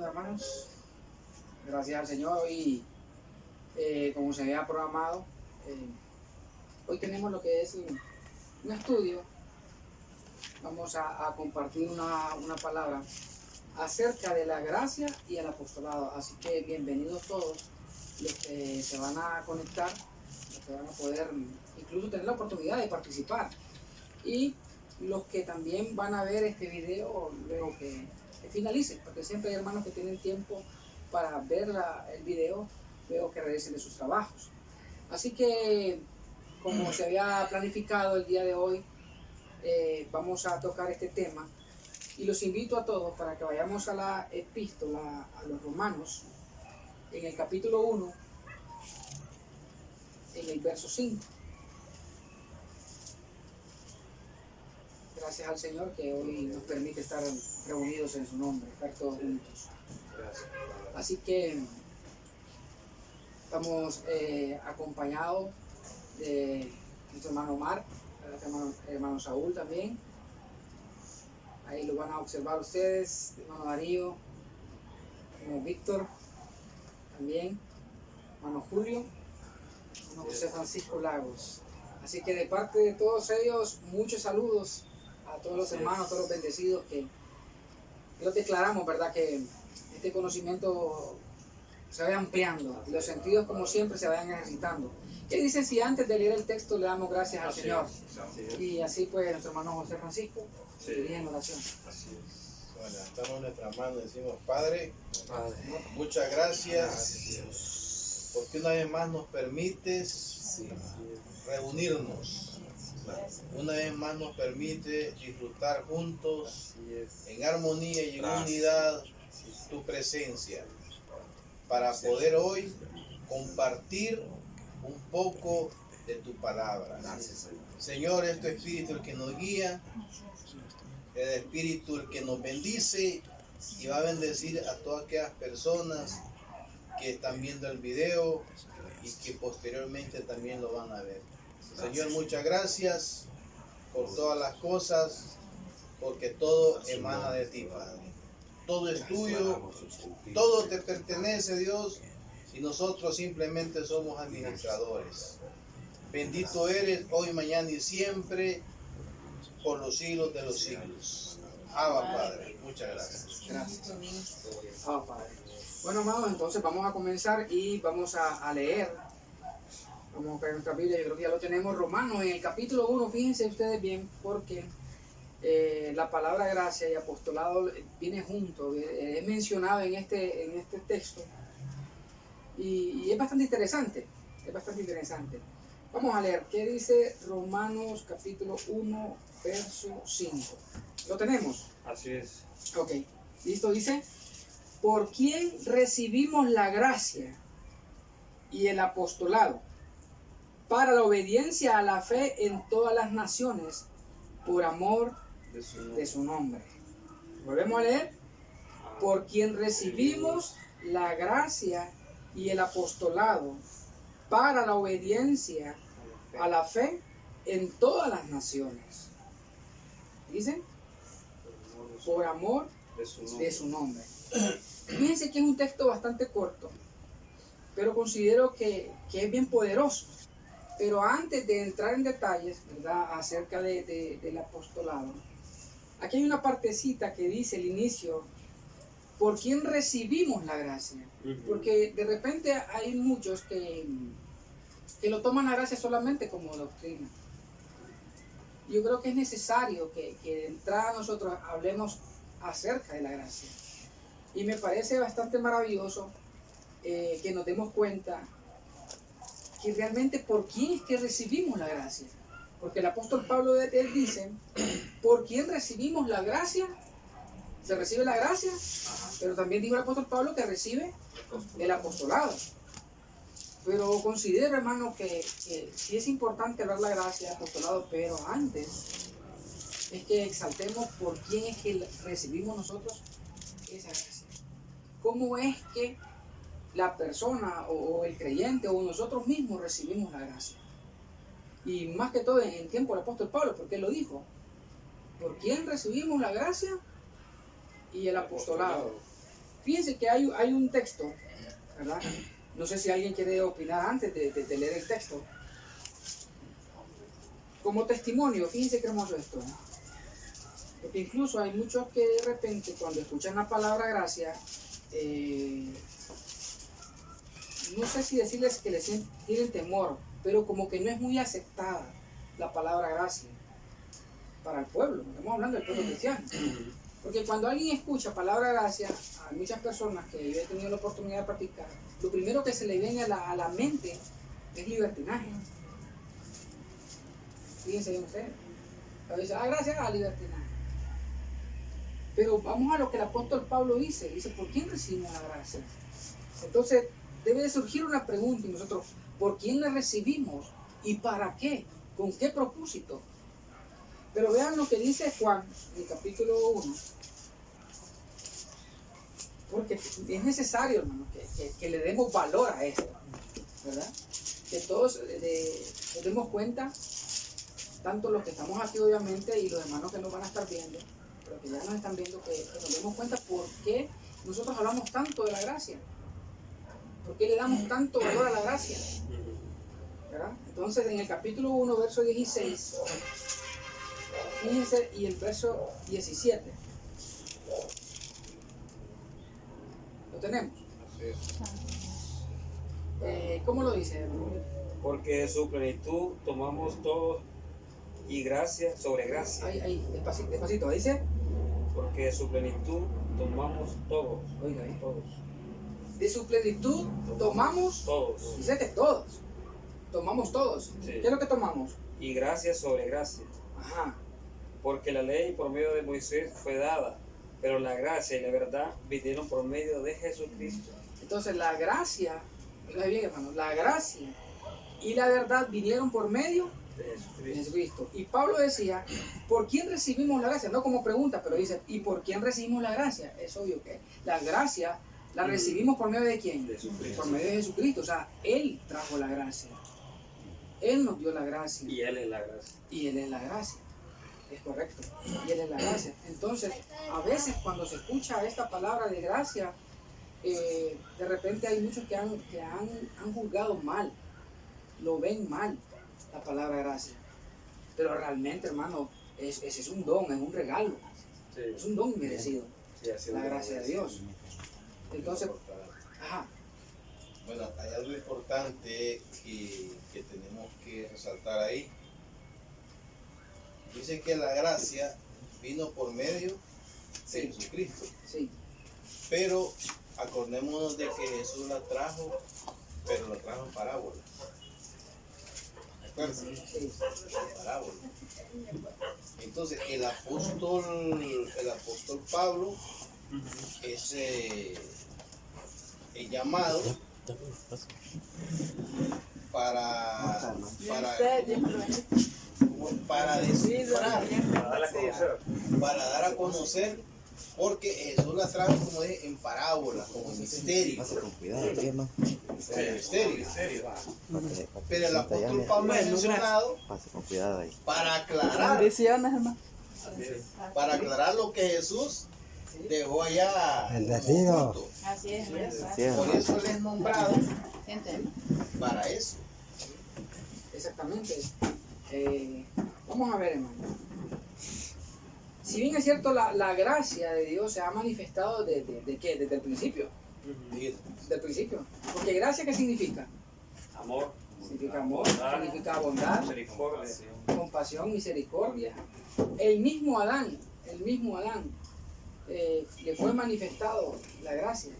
hermanos. Gracias al Señor. Hoy, como se había programado, hoy tenemos lo que es un estudio. Vamos a compartir una palabra acerca de la gracia y el apostolado. Así que bienvenidos todos los que se van a conectar, los que van a poder incluso tener la oportunidad de participar. Y los que también van a ver este video luego que finalice, porque siempre hay hermanos que tienen tiempo para ver el video luego que regresen de sus trabajos. Así que, como se había planificado el día de hoy, vamos a tocar este tema y los invito a todos para que vayamos a la epístola a los Romanos en el capítulo 1, en el verso 5. Gracias al Señor que hoy nos permite estar reunidos en su nombre, estar todos juntos. Así que estamos acompañados de nuestro hermano Omar, hermano Saúl también. Ahí lo van a observar ustedes, hermano Darío, hermano Víctor también, hermano Julio, hermano José Francisco Lagos. Así que de parte de todos ellos, muchos saludos a todos los hermanos, todos los bendecidos que los declaramos, ¿verdad? Que este conocimiento se vaya ampliando y los sentidos, como siempre, se vayan ejercitando. ¿Qué dice si antes de leer el texto le damos gracias al Señor? Y así pues nuestro hermano José Francisco dirige en oración. Así es. Bueno, estamos en nuestra mano, decimos Padre, muchas gracias porque una vez más nos permites reunirnos. Una vez más nos permite disfrutar juntos en armonía y en unidad tu presencia para poder hoy compartir un poco de tu palabra. Señor, es tu Espíritu el que nos guía, el Espíritu el que nos bendice y va a bendecir a todas aquellas personas que están viendo el video y que posteriormente también lo van a ver. Señor, muchas gracias por todas las cosas, porque todo emana de ti, Padre. Todo es tuyo, todo te pertenece, Dios, y nosotros simplemente somos administradores. Bendito eres hoy, mañana y siempre, por los siglos de los siglos. Abba, Padre, muchas gracias. Gracias. Abba, Padre. Bueno, amados, entonces vamos a comenzar y vamos a leer. Vamos a buscar nuestra Biblia, yo creo que ya lo tenemos. Romanos, en el capítulo 1, fíjense ustedes bien, porque la palabra gracia y apostolado viene junto, es mencionado en este texto. Y es bastante interesante, Vamos a leer, ¿qué dice Romanos capítulo 1, verso 5? ¿Lo tenemos? Así es. Ok, listo, dice: por quien recibimos la gracia y el apostolado para la obediencia a la fe en todas las naciones, por amor de su nombre. Volvemos a leer: por quien recibimos la gracia y el apostolado para la obediencia a la fe en todas las naciones. Dice: por amor de su nombre. Fíjense que es un texto bastante corto, pero considero que es bien poderoso. Pero antes de entrar en detalles, ¿verdad?, acerca del apostolado, aquí hay una partecita que dice el inicio: por quien recibimos la gracia. Porque de repente hay muchos que lo toman la gracia solamente como doctrina. Yo creo que es necesario que de entrada nosotros hablemos acerca de la gracia. Y me parece bastante maravilloso que nos demos cuenta que realmente por quién es que recibimos la gracia. Porque el apóstol Pablo él dice: por quién recibimos la gracia. Se recibe la gracia, pero también dijo el apóstol Pablo que recibe el apostolado. Pero considero, hermano, que sí es importante hablar la gracia, el apostolado, pero antes es que exaltemos por quién es que recibimos nosotros esa gracia. ¿Cómo es que la persona o el creyente o nosotros mismos recibimos la gracia? Y más que todo en tiempo del apóstol Pablo, porque él lo dijo: ¿por quién recibimos la gracia y el apostolado Fíjense que hay un texto, ¿verdad? No sé si alguien quiere opinar antes de leer el texto. Como testimonio, fíjense qué hermoso esto, ¿no? Porque incluso hay muchos que de repente cuando escuchan la palabra gracia, no sé si decirles que les tienen temor, pero como que no es muy aceptada la palabra gracia para el pueblo. Estamos hablando del pueblo cristiano. Porque cuando alguien escucha palabra gracia, hay muchas personas que yo he tenido la oportunidad de practicar, lo primero que se le viene a la mente es libertinaje. Fíjense bien ustedes. A veces, gracias a libertinaje. Pero vamos a lo que el apóstol Pablo dice. Dice, ¿por quién recibimos la gracia? Entonces, debe de surgir una pregunta y nosotros, ¿por quién la recibimos? ¿Y para qué? ¿Con qué propósito? Pero vean lo que dice Juan en el capítulo 1. Porque es necesario, hermano, que le demos valor a esto, ¿verdad? Que todos nos demos cuenta, tanto los que estamos aquí obviamente y los hermanos que nos van a estar viendo, pero que ya nos están viendo, que nos demos cuenta por qué nosotros hablamos tanto de la gracia. ¿Por qué le damos tanto valor a la gracia? ¿Verdad? Entonces en el capítulo 1, verso 16, fíjense, y el verso 17. ¿Lo tenemos? Así es. ¿Cómo lo dice? Porque de su plenitud tomamos todos y gracia sobre gracia. Ahí, despacito, dice. Porque de su plenitud tomamos todos. Oiga, ahí. Todos. De su plenitud tomamos, Todos. dice que todos. Tomamos todos. Sí. ¿Qué es lo que tomamos? Y gracia sobre gracia. Ajá. Porque la ley por medio de Moisés fue dada, pero la gracia y la verdad vinieron por medio de Jesucristo. Entonces la gracia, oiga bien hermano, la gracia y la verdad vinieron por medio De de Jesucristo. Jesucristo. Y Pablo decía, ¿por quién recibimos la gracia? No como pregunta, pero dice, ¿y por quién recibimos la gracia? Es obvio que la gracia la recibimos por medio de quién? De Jesucristo. Por medio de Jesucristo. O sea, Él trajo la gracia. Él nos dio la gracia. Y Él es la gracia. Y Él es la gracia. Es correcto. Y Él es la gracia. Entonces, a veces cuando se escucha esta palabra de gracia, de repente hay muchos que han juzgado mal, lo ven mal, la palabra gracia. Pero realmente, hermano, ese es un don, es un regalo, Sí. es un don inmerecido, Sí, así es la gracia de Dios. Entonces, ajá, Bueno, hay algo importante que tenemos que resaltar ahí. Dice que la gracia vino por medio de sí, Jesucristo, sí, pero acordémonos de que Jesús la trajo, pero la trajo en parábola. ¿De acuerdo? sí, Parábola. Entonces el apóstol Pablo es el llamado para descifrar, para dar a conocer, porque Jesús la trajo, como dije, en parábola, como misterio. Pase con cuidado, hermano. Como misterio. Pase Pero el apóstol Pablo es mencionado con cuidado ahí. para aclarar, Bendiciones, hermano. para aclarar lo que Jesús dejó allá. Bendecido. oculto. Así es, ¿verdad? Sí, Por eso él es nombrado Entiendo. para eso. exactamente. Vamos a ver, hermano. Si bien es cierto, la gracia de Dios se ha manifestado ¿de qué? Desde el principio. Diga, Desde el principio. Porque gracia, ¿qué significa? Amor, Significa amor, bondad, significa bondad, misericordia. compasión, misericordia. El mismo Adán, le fue manifestado la gracia.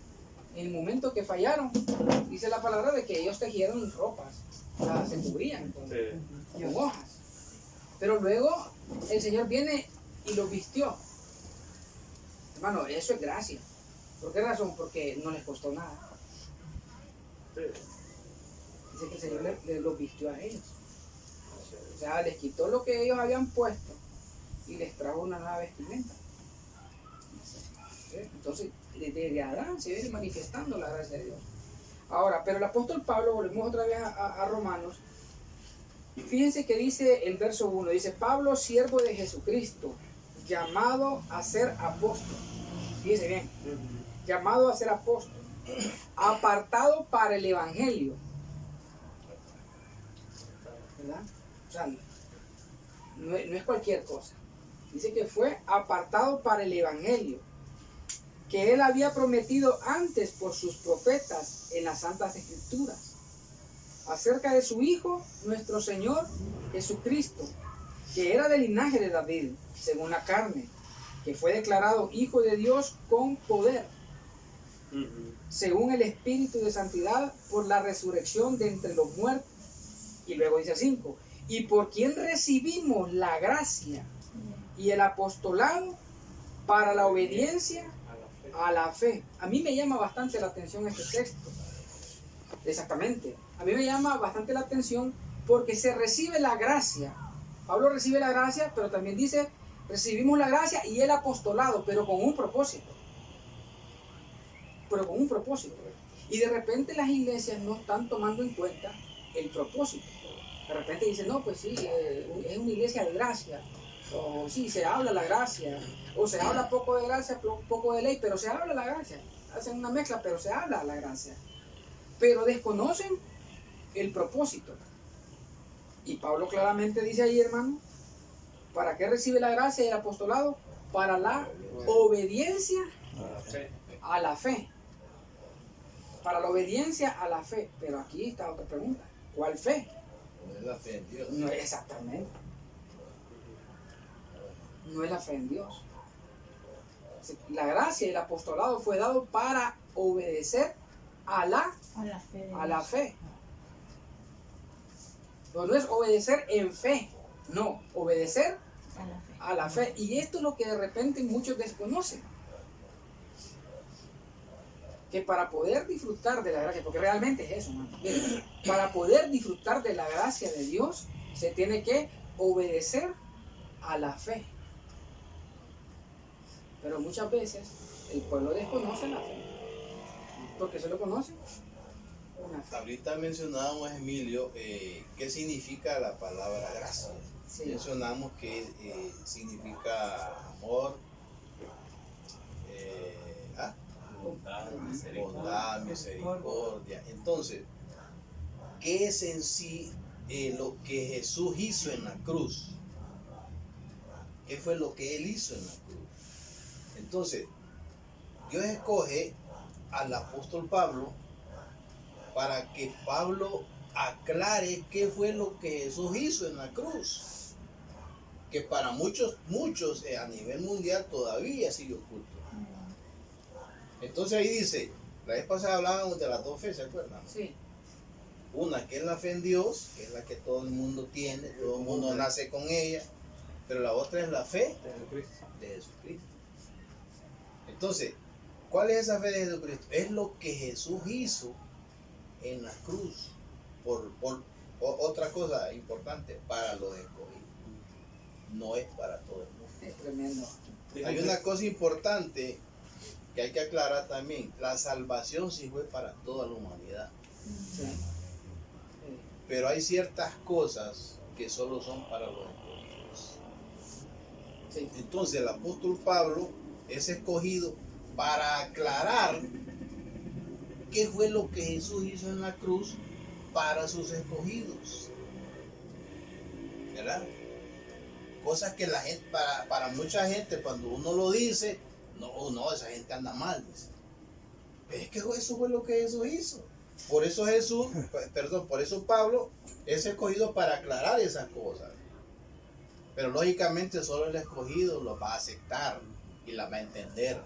En el momento que fallaron, dice la palabra de que ellos tejieron ropas, o sea, se cubrían con hojas. Pero luego el Señor viene y los vistió. Hermano, eso es gracia. ¿Por qué razón? Porque no les costó nada. Dice que el Señor los vistió a ellos. O sea, les quitó lo que ellos habían puesto y les trajo una nueva vestimenta. ¿Sí? Entonces, desde Adán se viene manifestando la gracia de Dios. Ahora, pero el apóstol Pablo, volvemos otra vez a Romanos. Fíjense que dice el verso 1, dice, Pablo, siervo de Jesucristo, llamado a ser apóstol. Fíjense bien. llamado a ser apóstol, apartado para el evangelio. ¿Verdad? O sea, no es cualquier cosa. Dice que fue apartado para el evangelio, que él había prometido antes por sus profetas en las Santas Escrituras, acerca de su Hijo, nuestro Señor Jesucristo, que era del linaje de David, según la carne, que fue declarado Hijo de Dios con poder, según el Espíritu de Santidad, por la resurrección de entre los muertos. Y luego dice 5, y por quien recibimos la gracia y el apostolado para la obediencia a la fe. A mí me llama bastante la atención este texto. Exactamente. A mí me llama bastante la atención porque se recibe la gracia. Pablo recibe la gracia, pero también dice, recibimos la gracia y el apostolado, pero con un propósito. Pero con un propósito. Y de repente las iglesias no están tomando en cuenta el propósito. De repente dicen, no, pues sí, es una iglesia de gracia. O sí, se habla la gracia. O se habla poco de gracia, poco de ley, pero se habla la gracia. Hacen una mezcla, pero se habla la gracia. Pero desconocen el propósito. Y Pablo claramente dice ahí, hermano, ¿para qué recibe la gracia y el apostolado? Para la obediencia a la fe. Para la obediencia a la fe. Pero aquí está otra pregunta. ¿Cuál fe? No es la fe en Dios. No es exactamente. No es la fe en Dios. La gracia y el apostolado fue dado para obedecer a la fe. Pero no es obedecer en fe, no, obedecer a la fe. Y esto es lo que de repente muchos desconocen. Que para poder disfrutar de la gracia, porque realmente es eso, hermano. Miren, para poder disfrutar de la gracia de Dios, se tiene que obedecer a la fe. Pero muchas veces el pueblo desconoce la fe. ¿Por qué se lo conoce? Una fe. Ahorita mencionábamos, Emilio, qué significa la palabra gracia. Sí. Mencionamos que significa amor, bondad, misericordia. Entonces, ¿qué es en sí lo que Jesús hizo en la cruz? ¿Qué fue lo que Él hizo en la cruz? Entonces, Dios escoge al apóstol Pablo para que Pablo aclare qué fue lo que Jesús hizo en la cruz, que para muchos a nivel mundial todavía sigue oculto. Entonces ahí dice, la vez pasada hablábamos de las dos fe, ¿se acuerdan? Sí. Una que es la fe en Dios, que es la que todo el mundo tiene, todo el mundo nace con ella, pero la otra es la fe de Jesucristo. Entonces, ¿cuál es esa fe de Jesucristo? Es lo que Jesús hizo en la cruz, por otra cosa importante, para los escogidos, no es para todo el mundo. Es tremendo. Hay una cosa importante que hay que aclarar también, la salvación sí fue para toda la humanidad, Sí. pero hay ciertas cosas que solo son para los escogidos. Sí. Entonces el apóstol Pablo es escogido para aclarar qué fue lo que Jesús hizo en la cruz para sus escogidos, ¿verdad? Cosas que la gente, para mucha gente, cuando uno lo dice, no, esa gente anda mal, dice. Pero es que eso fue lo que Jesús hizo. Por eso por eso Pablo es escogido para aclarar esas cosas. Pero lógicamente solo el escogido lo va a aceptar y la va a entender.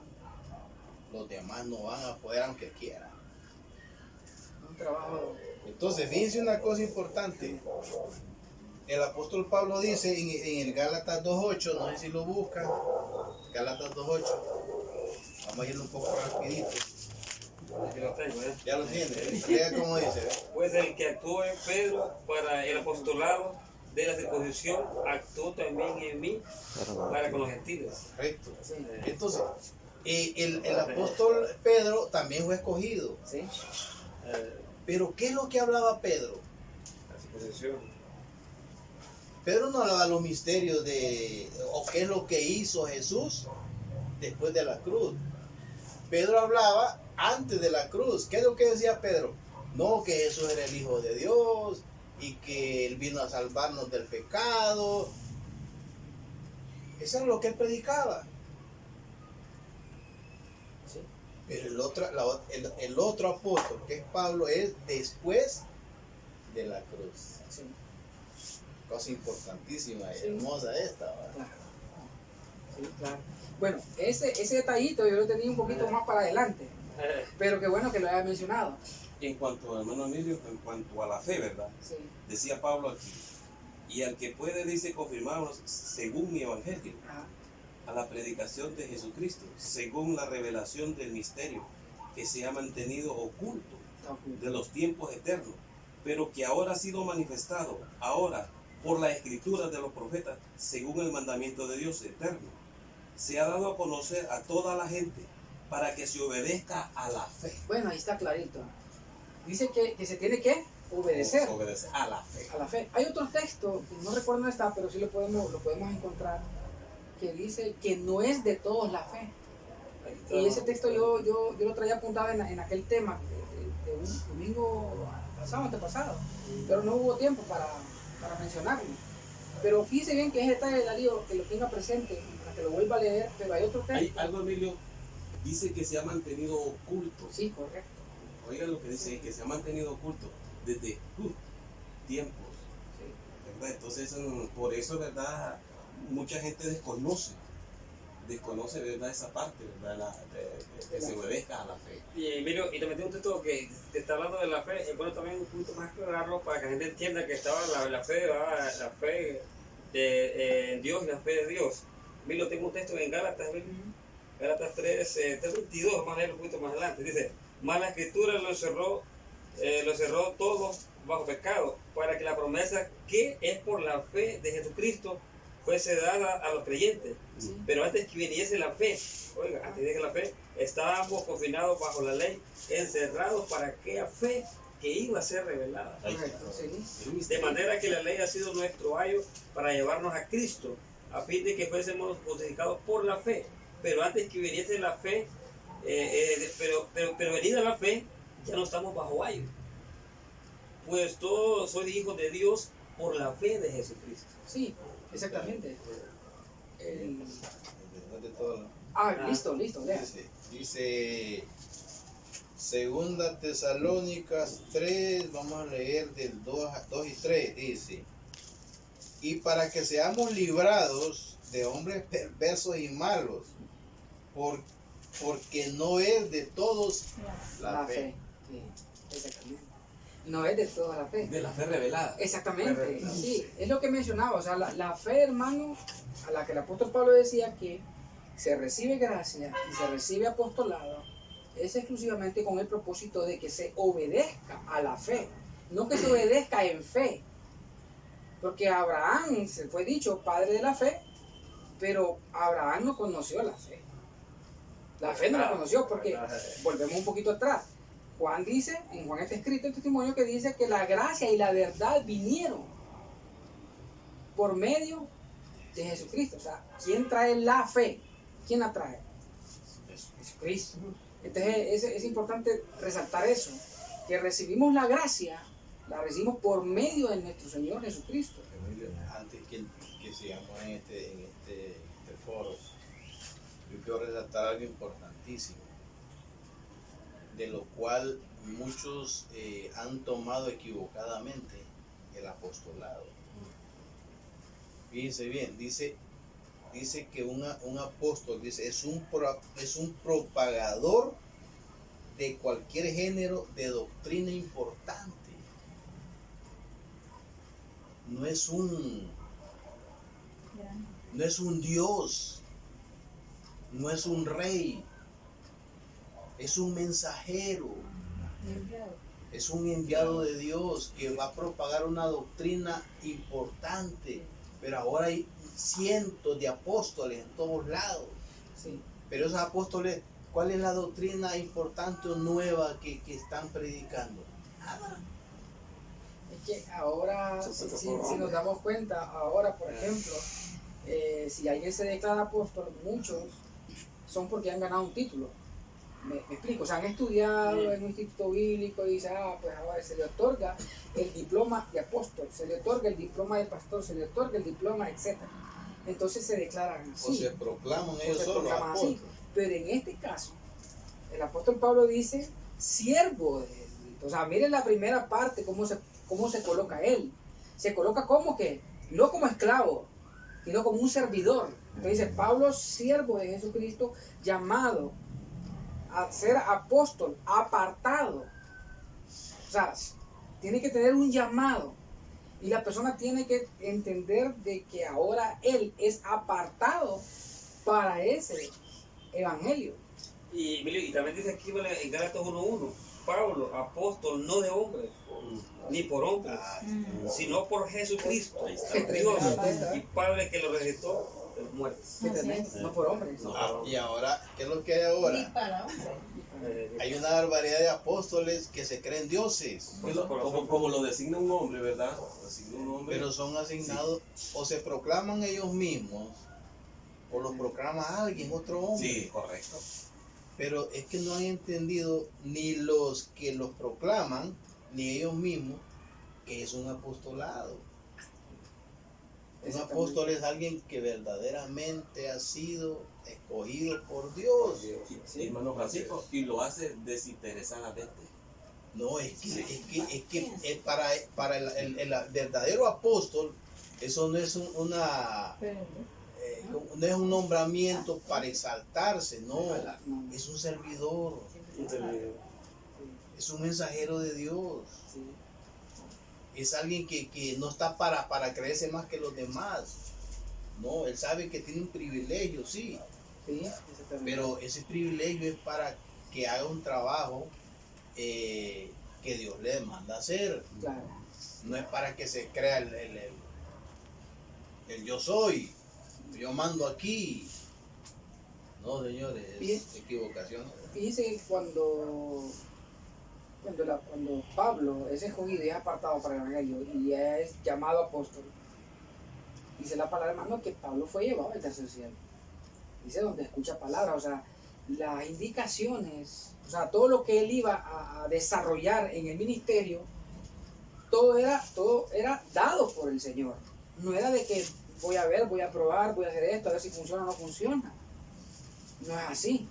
Los demás no van a poder aunque quieran. Un trabajo. Entonces, fíjense una cosa importante. El apóstol Pablo dice en el Gálatas 2.8, no sé si lo buscan, Gálatas 2.8, vamos a ir un poco rapidito. Aquí lo tengo, ¿eh? Ya lo tiene, lea cómo dice. Pues el que actuó en Pedro para el apostolado de la circuncisión, actuó también en mí para con los gentiles. Correcto. Sí. Entonces, el apóstol Pedro también fue escogido. Sí. Pero ¿qué es lo que hablaba Pedro? La circuncisión. Pedro no hablaba los misterios o qué es lo que hizo Jesús después de la cruz. Pedro hablaba antes de la cruz. ¿Qué es lo que decía Pedro? No, que Jesús era el Hijo de Dios y que Él vino a salvarnos del pecado. Eso era lo que él predicaba. Sí. Pero el otro apóstol, que es Pablo, es después de la cruz. Sí. Cosa importantísima y Sí. hermosa esta, ¿verdad? Claro. Sí, claro. Bueno, ese detallito yo lo tenía un poquito más para adelante, pero qué bueno que lo haya mencionado. En cuanto, hermano Emilio, en cuanto a la fe, ¿verdad? Sí. Decía Pablo aquí, y al que puede, dice, confirmarnos según mi evangelio, Ajá. a la predicación de Jesucristo, según la revelación del misterio que se ha mantenido oculto Está oculto. de los tiempos eternos, pero que ahora ha sido manifestado, ahora, por la escritura de los profetas, según el mandamiento de Dios eterno. Se ha dado a conocer a toda la gente para que se obedezca a la fe. Bueno, ahí está clarito. Dice que se tiene que obedecer Obedecer a la fe. a la fe. Hay otro texto, que no recuerdo dónde está, pero sí lo podemos encontrar, que dice que no es de todos la fe. Y ese texto yo lo traía apuntado en aquel tema de un domingo antepasado, pero no hubo tiempo para mencionarlo. Pero fíjese bien que es detalle de Darío, que lo tenga presente, para que lo vuelva a leer, pero hay otro Hay texto. algo, Emilio, dice que se ha mantenido oculto. Sí, correcto. Oiga lo que dice, que se ha mantenido oculto desde tiempos, Sí. ¿verdad? Entonces, por eso, ¿verdad? Mucha gente desconoce, ¿verdad? Esa parte, ¿verdad? Que se obedezca a la fe. Y Emilio, y también tengo un texto que te está hablando de la fe. Es bueno también un punto más aclararlo para que la gente entienda que estaba la fe, ¿verdad? La fe en Dios y la fe de Dios. Emilio, tengo un texto en Gálatas, Gálatas 3:22, vamos a leerlo un poquito más adelante. Dice, mas la escritura lo cerró todo bajo pecado, para que la promesa que es por la fe de Jesucristo fuese dada a los creyentes. Sí. Pero antes que viniese la fe, oiga, antes de que la fe, estábamos confinados bajo la ley, encerrados para aquella fe que iba a ser revelada. Correcto, sí. De manera que la ley ha sido nuestro ayo para llevarnos a Cristo, a fin de que fuésemos justificados por la fe. Pero antes que viniese la fe, pero venida la fe, ya no estamos bajo ayo. Pues todos sois hijos de Dios por la fe de Jesucristo. Sí, exactamente. Después de todo, Listo, lea. dice Segunda Tesalónicas 3, vamos a leer del 2 y 3, dice, y para que seamos librados de hombres perversos y malos, porque no es de todos la fe. Sí, exactamente. No es de toda la fe. De la fe revelada. Exactamente, sí, es lo que mencionaba, o sea, la fe, hermano, a la que el apóstol Pablo decía que se recibe gracia y se recibe apostolado, es exclusivamente con el propósito de que se obedezca a la fe, no que se obedezca en fe, porque Abraham se fue dicho padre de la fe, pero Abraham no conoció la fe. La fe no la conoció porque, volvemos un poquito atrás, Juan dice, en Juan está escrito el testimonio que dice que la gracia y la verdad vinieron por medio de Jesucristo. O sea, ¿quién trae la fe? ¿Quién la trae? Jesucristo. Entonces es importante resaltar eso, que recibimos la gracia, la recibimos por medio de nuestro Señor Jesucristo. Antes que sigamos en este foro, yo quiero resaltar algo importantísimo, de lo cual muchos han tomado equivocadamente el apostolado. Fíjense bien, dice que un apóstol es un propagador de cualquier género de doctrina importante. No es un Dios, no es un rey, es un mensajero, es un enviado de Dios que va a propagar una doctrina importante. Pero ahora hay cientos de apóstoles en todos lados. Sí. Pero esos apóstoles, ¿cuál es la doctrina importante o nueva que están predicando? Nada. Es que ahora, si nos damos cuenta, ahora, por ejemplo, si alguien se declara apóstol, muchos son porque han ganado un título. me explico, o sea, han estudiado en un instituto bíblico y dicen, pues ahora se le otorga el diploma de apóstol, se le otorga el diploma de pastor, se le otorga el diploma, etc. Entonces se declaran así. O se proclaman o ellos se solos proclaman así. apóstoles. Pero en este caso, el apóstol Pablo dice, siervo de Jesucristo. O sea, miren la primera parte, cómo se coloca él. Se coloca como que, no como esclavo, sino como un servidor. Entonces dice, Pablo, siervo de Jesucristo, llamado a ser apóstol, apartado. O sea, tiene que tener un llamado. Y la persona tiene que entender de que ahora él es apartado para ese evangelio. Y, Emilio, y también dice aquí en Gálatas 1:1, Pablo, apóstol no de hombres, ni por hombres, sino por Jesucristo, Dios y Padre que lo resucitó de los muertos. ¿Qué tenés? No por hombres. Y ahora, ¿qué es lo que hay ahora? Hay una barbaridad de apóstoles que se creen dioses, Como lo designa un hombre, ¿verdad? Designa un hombre. pero son asignados o se proclaman ellos mismos o los proclama alguien, otro hombre. Sí, correcto. Pero es que no han entendido ni los que los proclaman, ni ellos mismos, que es un apostolado. Un apóstol es alguien que verdaderamente ha sido escogido por Dios. Sí, hermano Francisco, y lo hace desinteresadamente. No, es que para el verdadero apóstol, eso no es no es un nombramiento para exaltarse, no, es un servidor, es un mensajero de Dios, es alguien que no está para creerse más que los demás, no, él sabe que tiene un privilegio, sí, pero ese privilegio es para que haga un trabajo que Dios le manda a hacer, no es para que se crea el yo soy. Yo mando aquí. No, señores, es equivocación. Fíjense que cuando Pablo es escogido y es apartado para el evangelio y es llamado apóstol, dice la palabra, hermano, que Pablo fue llevado al tercer cielo. Dice donde escucha palabras, o sea, las indicaciones, o sea, todo lo que él iba a desarrollar en el ministerio, todo era dado por el Señor. No era de que voy a ver, voy a probar, voy a hacer esto, a ver si funciona o no funciona. No es así.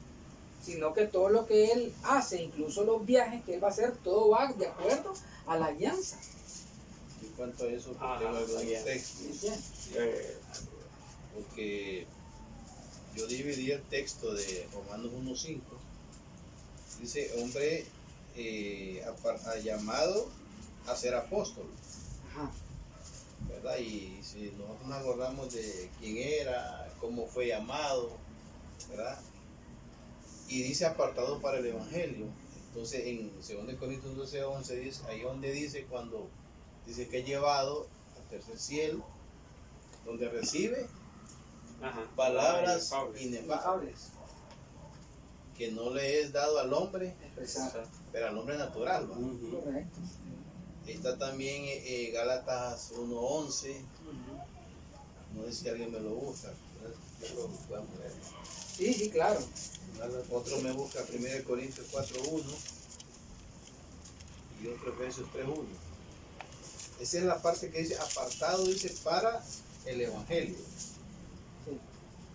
Sino que todo lo que él hace, incluso los viajes que él va a hacer, todo va de acuerdo a la alianza. En cuanto a eso, tengo algunos textos. Porque yo dividí el texto de Romanos 1:5. Dice, hombre llamado a ser apóstol. Ajá. ¿Verdad? Y si nosotros nos acordamos de quién era, cómo fue llamado, ¿verdad? Y dice apartado para el evangelio. Entonces en 2 Corintios 12:11 dice, ahí donde dice cuando dice que es llevado al tercer cielo, donde recibe palabras inefables que no le es dado al hombre, pero al hombre natural, ¿va? Correcto. Está también Gálatas 1:11. No sé si alguien me lo busca. Sí, claro. Otro me busca 1 Corintios 4:1 y otro Efesios 3:1. Esa es la parte que dice apartado, dice para el evangelio.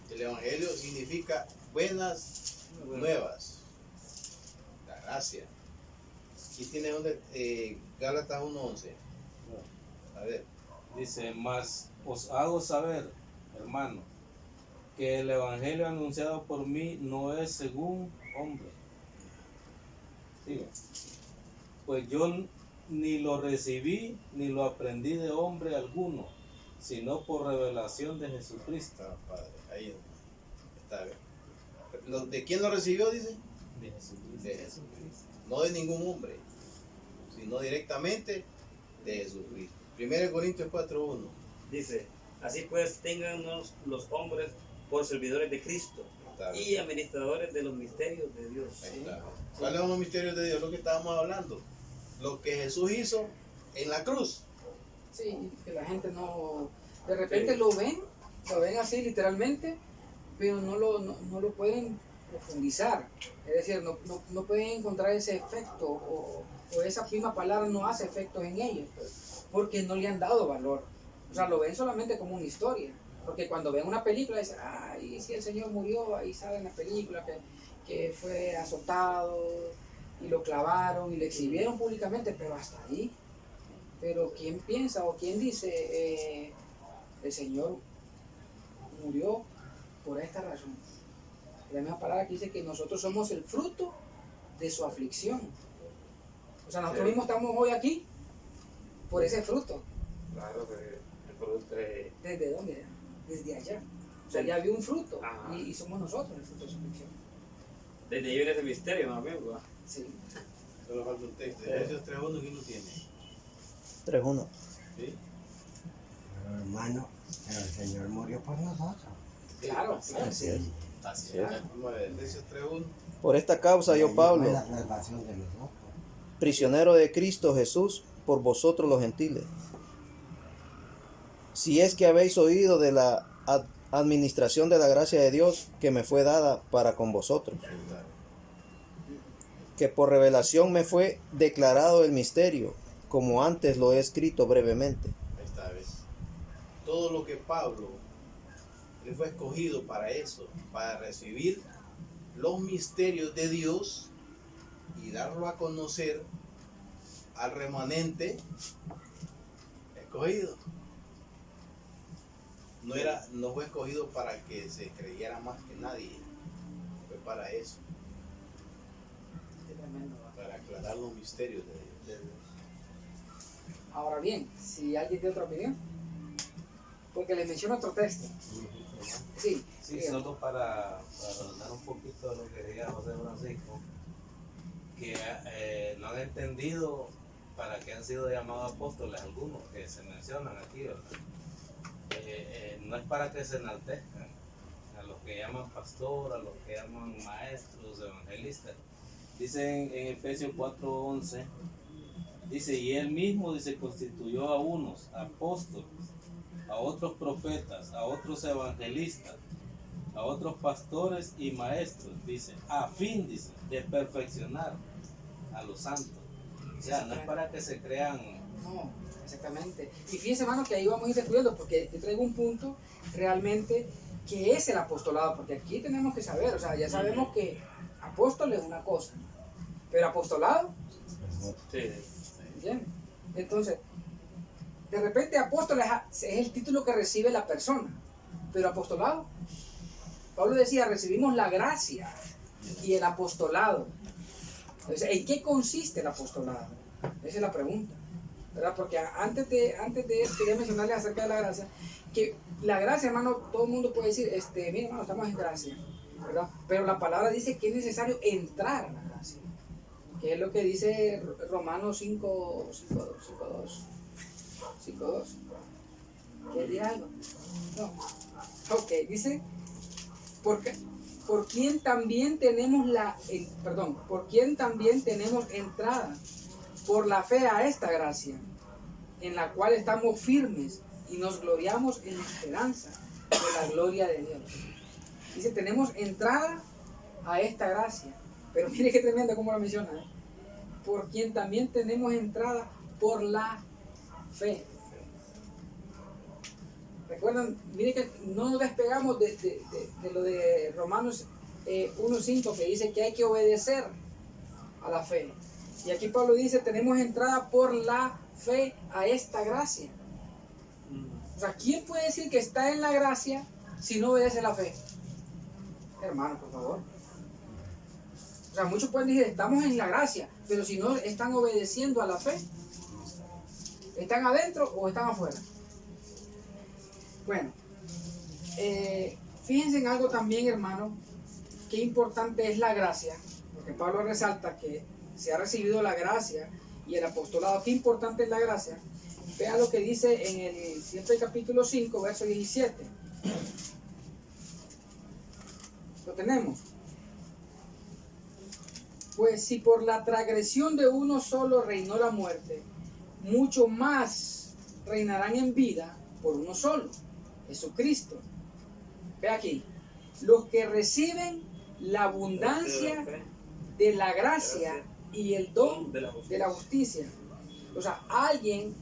El evangelio significa buenas nuevas, la gracia. Aquí tiene donde Gálatas 1:11. A ver. Dice, mas os hago saber, hermano, que el evangelio anunciado por mí no es según hombre. Sigue. Pues yo ni lo recibí ni lo aprendí de hombre alguno, sino por revelación de Jesucristo. Está padre, ahí está bien. ¿De quién lo recibió, dice? De Jesucristo. De Jesucristo. No de ningún hombre, sino directamente de Jesucristo. 1 Corintios 4:1. Dice, así pues tengan los hombres por servidores de Cristo y administradores de los misterios de Dios. Ahí está. ¿Cuáles son los misterios de Dios? Lo que estábamos hablando. Lo que Jesús hizo en la cruz. Sí, que la gente no, de repente lo ven así literalmente, pero no lo pueden profundizar. Es decir, no pueden encontrar ese efecto o esa misma palabra no hace efectos en ellos, pues, porque no le han dado valor. O sea, lo ven solamente como una historia. Porque cuando ven una película dicen, ay, si el Señor murió, ahí sale en la película que fue azotado y lo clavaron y lo exhibieron públicamente, pero hasta ahí. Pero ¿quién piensa o quién dice, el Señor murió por esta razón? La misma palabra que dice que nosotros somos el fruto de su aflicción. O sea, nosotros mismos estamos hoy aquí por ese fruto. Claro, el producto es... ¿Desde dónde? Desde allá. O sea, ya había un fruto y somos nosotros el fruto de su aflicción. Desde ahí viene ese misterio, más bien, ¿verdad? Sí. Solo falta un texto. Efesios 3:1, ¿quién lo tiene? 3:1. ¿Sí? Pero hermano, pero el Señor murió por nosotros. Claro, claro. Así es. Así es. Vamos a ver, Efesios 3:1. Por esta causa yo, Pablo, Fue la salvación de nosotros. prisionero de Cristo Jesús, por vosotros los gentiles. Si es que habéis oído de la administración de la gracia de Dios que me fue dada para con vosotros, que por revelación me fue declarado el misterio, como antes lo he escrito brevemente. Ahí está, ¿ves? Todo lo que Pablo, él fue escogido para eso, para recibir los misterios de Dios y darlo a conocer al remanente escogido. No fue escogido para que se creyera más que nadie, fue para eso, Qué tremendo, ¿verdad? para aclarar los misterios de Dios. Ahora bien, si alguien tiene otra opinión, porque les menciono otro texto. Sí, Sí, dígame. solo para redundar un poquito de lo que decía José Francisco, que no han entendido para qué han sido llamados apóstoles algunos que se mencionan aquí, ¿verdad? No es para que se enaltezcan a los que llaman pastor, a los que llaman maestros, evangelistas. Dice en Efesios 4:11, dice, y él mismo dice, constituyó a unos apóstoles, a otros profetas, a otros evangelistas, a otros pastores y maestros, dice, a fin, dice, de perfeccionar a los santos. O sea, no es para que se crean. No, exactamente. Y fíjense, hermano, que ahí vamos a ir descubriendo, porque yo traigo un punto realmente que es el apostolado, porque aquí tenemos que saber, o sea, ya sabemos que apóstol es una cosa, pero apostolado, Sí. ¿entiendes? Entonces, de repente apóstol es el título que recibe la persona, pero apostolado, Pablo decía, recibimos la gracia y el apostolado. Entonces, ¿en qué consiste el apostolado? Esa es la pregunta, ¿verdad? Porque antes de eso quería mencionarles acerca de la gracia, que la gracia, hermano, todo el mundo puede decir, mira, hermano, estamos en gracia, ¿verdad? Pero la palabra dice que es necesario entrar a la gracia, que es lo que dice Romanos 5:2. ¿Quieres decir algo? No. Ok, dice, por quien también tenemos por quien también tenemos entrada por la fe a esta gracia, en la cual estamos firmes y nos gloriamos en la esperanza de la gloria de Dios. Dice, tenemos entrada a esta gracia, pero mire qué tremendo cómo lo menciona, ¿eh? Por quien también tenemos entrada por la fe. Recuerdan, mire que no nos despegamos de lo de Romanos 1:5, que dice que hay que obedecer a la fe. Y aquí Pablo dice, tenemos entrada por la fe a esta gracia. O sea, ¿quién puede decir que está en la gracia si no obedece la fe? Hermano, por favor. O sea, muchos pueden decir, estamos en la gracia, pero si no están obedeciendo a la fe, ¿están adentro o están afuera? Bueno, fíjense en algo también, hermano, qué importante es la gracia, porque Pablo resalta que se ha recibido la gracia y el apostolado. Qué importante es la gracia. Vea lo que dice en el siguiente capítulo 5, verso 17. Lo tenemos. Pues si por la transgresión de uno solo reinó la muerte, mucho más reinarán en vida por uno solo, Jesucristo. Ve aquí, los que reciben la abundancia de la gracia y el don de de la justicia. O sea, alguien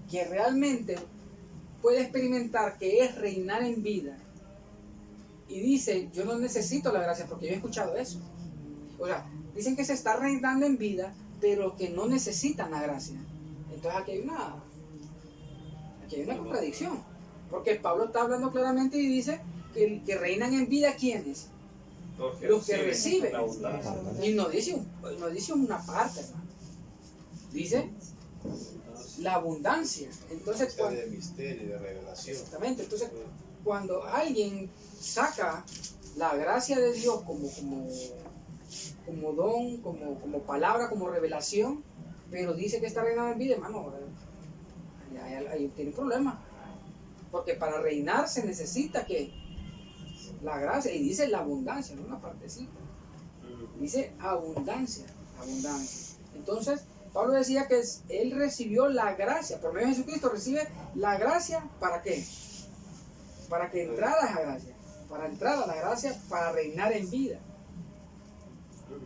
que realmente puede experimentar que es reinar en vida y dice, yo no necesito la gracia, porque yo he escuchado eso. O sea, dicen que se está reinando en vida, pero que no necesitan la gracia. Entonces aquí hay una contradicción, porque Pablo está hablando claramente y dice que reinan en vida, ¿quiénes? Los que reciben. la abundancia. Y no dice una parte, hermano. Dice la abundancia. Entonces, De misterio y de revelación. exactamente. Entonces, cuando alguien saca la gracia de Dios como don, como palabra, como revelación, pero dice que está reinando en vida, hermano, ahí tiene un problema. Porque para reinar se necesita que la gracia, y dice la abundancia, no una partecita. Dice abundancia. Entonces, Pablo decía que él recibió la gracia, por medio de Jesucristo recibe la gracia, ¿para qué? Para que entrara a esa gracia, para entrar a la gracia, para reinar en vida.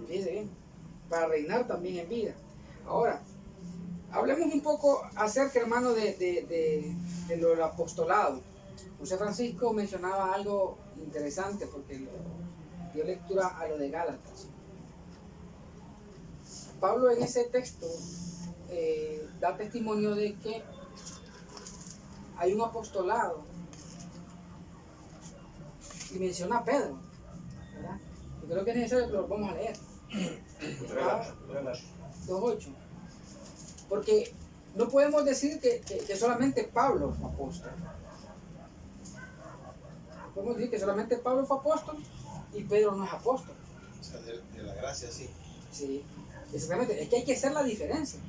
Fíjense bien, para reinar también en vida. Ahora, hablemos un poco acerca, hermano, de lo del apostolado. José Francisco mencionaba algo interesante porque dio lectura a lo de Gálatas. Pablo en ese texto da testimonio de que hay un apostolado y menciona a Pedro, ¿verdad? Yo creo que es necesario que lo vamos a leer. 2.8. Porque no podemos decir que solamente Pablo fue apóstol. No podemos decir que solamente Pablo fue apóstol y Pedro no es apóstol. O sea, de la gracia sí. Sí, exactamente. Es que hay que hacer la diferencia.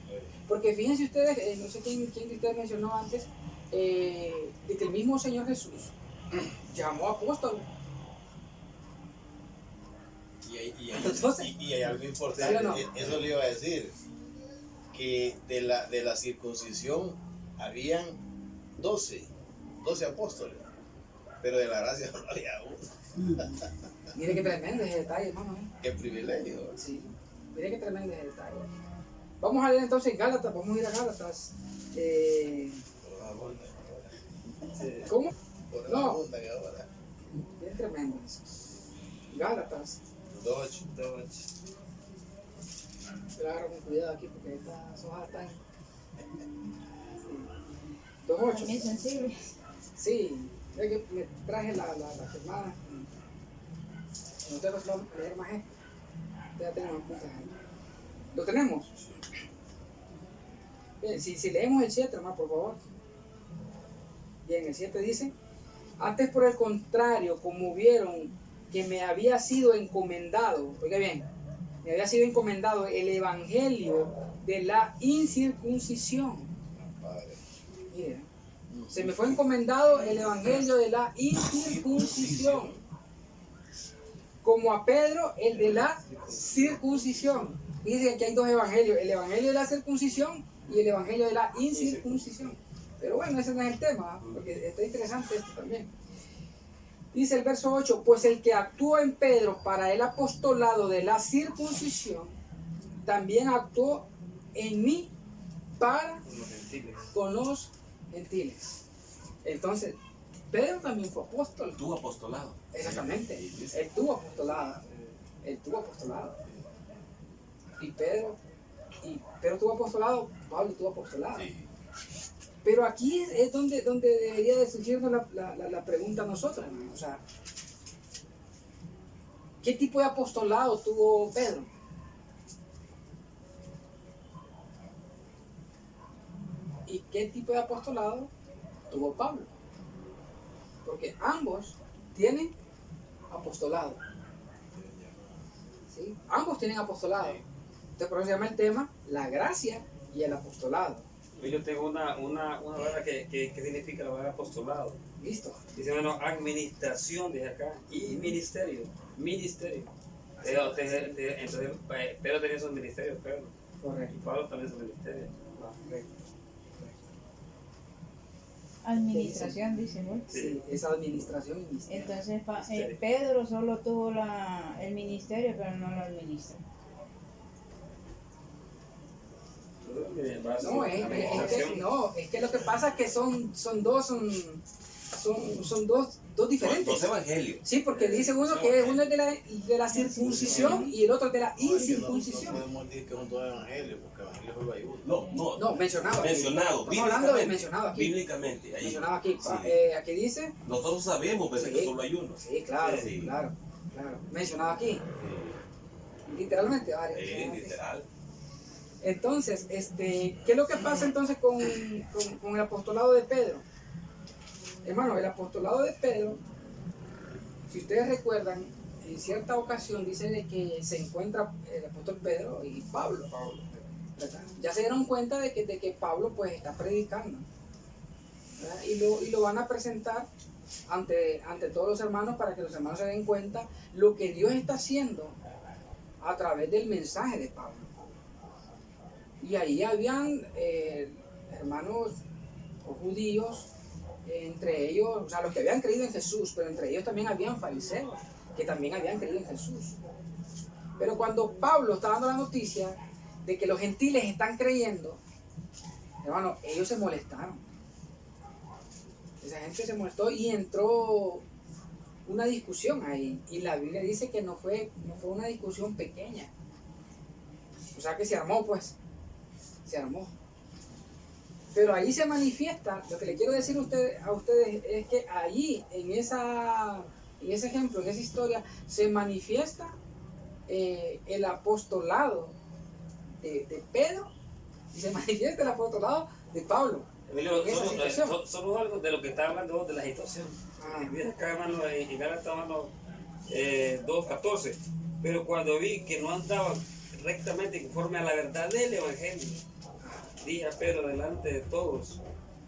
Porque fíjense ustedes, no sé quién de ustedes mencionó antes, de que el mismo Señor Jesús llamó apóstol. Y Entonces, hay algo importante, ¿sí o no? eso le iba a decir, que de la circuncisión habían 12 apóstoles, pero de la gracia no había uno. Mire qué tremendo es el detalle, hermano. Qué privilegio. Sí, mire qué tremendo es el detalle. Vamos a leer entonces Gálatas, vamos a ir a Gálatas. ¿Cómo? Por No. la punta que ahora. Bien tremendo eso. Gálatas. 2:8. Yo agarro con cuidado aquí porque estas hojas están. 2.8. Muy sensible. Sí, es que me traje la firmada. No tengo que leer más esto. Ya tenemos puntas ahí. ¿Lo tenemos? Bien, si leemos el 7, hermano, por favor. Bien, el 7 dice: antes por el contrario, como vieron que me había sido encomendado, oiga bien, me había sido encomendado el evangelio de la incircuncisión. Mira, se me fue encomendado el evangelio de la incircuncisión, como a Pedro el de la circuncisión. Dice que hay dos evangelios, el evangelio de la circuncisión y el evangelio de la incircuncisión. Pero bueno, ese no es el tema, porque está interesante esto también. Dice el verso 8, pues el que actuó en Pedro para el apostolado de la circuncisión, también actuó en mí para con los gentiles. Entonces, Pedro también fue apóstol. Tu apostolado. Exactamente, él tuvo apostolado. Y Pedro tuvo apostolado, Pablo tuvo apostolado. Pero aquí es donde debería de surgirnos la pregunta a nosotros, ¿no? O sea, ¿qué tipo de apostolado tuvo Pedro? ¿Y qué tipo de apostolado tuvo Pablo? Porque ambos tienen apostolado. ¿Sí? Ambos tienen apostolado. Entonces, por eso se llama el tema la gracia y el apostolado. Yo tengo una palabra que significa la palabra apostolado. Listo. Dice, bueno, administración de acá y ministerio. Ministerio. Entonces, Pedro tenía sus ministerios, Pedro. Correcto. Y Pablo también sus ministerios. Correcto. Administración, dice, ¿no? Sí, esa administración y ministerio. Entonces Pedro solo tuvo el ministerio, pero no lo administra. Es que lo que pasa es que son dos diferentes. Dos evangelios. Sí, porque dice uno que uno es de la circuncisión y el otro de la No, es que no incircuncisión. podemos decir que son dos evangelios, porque evangelios solo hay uno. No, mencionado. Aquí. Mencionado. Estamos hablando de mencionado aquí. Bíblicamente. Ahí. Mencionado aquí. Sí. Aquí dice. Nosotros sabemos pero Sí. que solo hay uno. Sí, claro, Sí. claro. Mencionado aquí. Literalmente, varios. Literal. Entonces, ¿qué es lo que pasa entonces con el apostolado de Pedro? Hermano, el apostolado de Pedro, si ustedes recuerdan, en cierta ocasión dice de que se encuentra el apóstol Pedro y Pablo. ¿Verdad? Ya se dieron cuenta de que Pablo pues está predicando, ¿verdad? Y lo van a presentar ante todos los hermanos para que los hermanos se den cuenta lo que Dios está haciendo a través del mensaje de Pablo. Y ahí habían hermanos judíos, entre ellos, o sea, los que habían creído en Jesús, pero entre ellos también habían fariseos que también habían creído en Jesús. Pero cuando Pablo está dando la noticia de que los gentiles están creyendo, hermano, ellos se molestaron. Esa gente se molestó y entró una discusión ahí. Y la Biblia dice que no fue una discusión pequeña. O sea que se armó, pues. Se armó. Pero ahí se manifiesta, lo que le quiero decir a ustedes es que allí, en ese ejemplo, en esa historia, se manifiesta el apostolado de Pedro y se manifiesta el apostolado de Pablo. Emilio, en esa situación. solo algo de lo que está hablando de la situación. Mira acá, hermano, en Gálatas, hermano, 2:14. Pero cuando vi que no andaba rectamente conforme a la verdad del Evangelio, dije a Pedro delante de todos: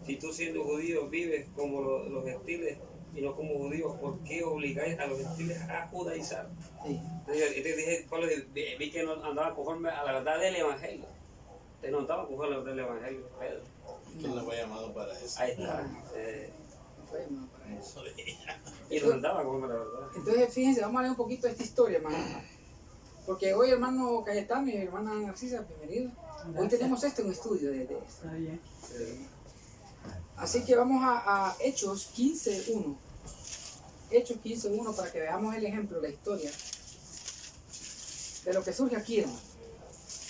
si tú siendo judío vives como los gentiles y no como judíos, ¿por qué obligáis a los gentiles a judaizar? Sí. Entonces dije, Pablo, vi que no andaban conforme a la verdad del Evangelio. Ustedes no andaban conforme a la verdad del Evangelio, Pedro. ¿Quién lo fue llamado para eso? Ahí está. No fue llamado para eso. Y no andaban conforme a la verdad. Entonces, fíjense, vamos a leer un poquito de esta historia, hermano. Porque hoy, hermano Cayetano y hermana Narcisa, bienvenido. Hoy tenemos un estudio de esto. Está bien. Así que vamos a Hechos 15:1. Hechos 15:1 para que veamos el ejemplo, la historia de lo que surge aquí, hermano.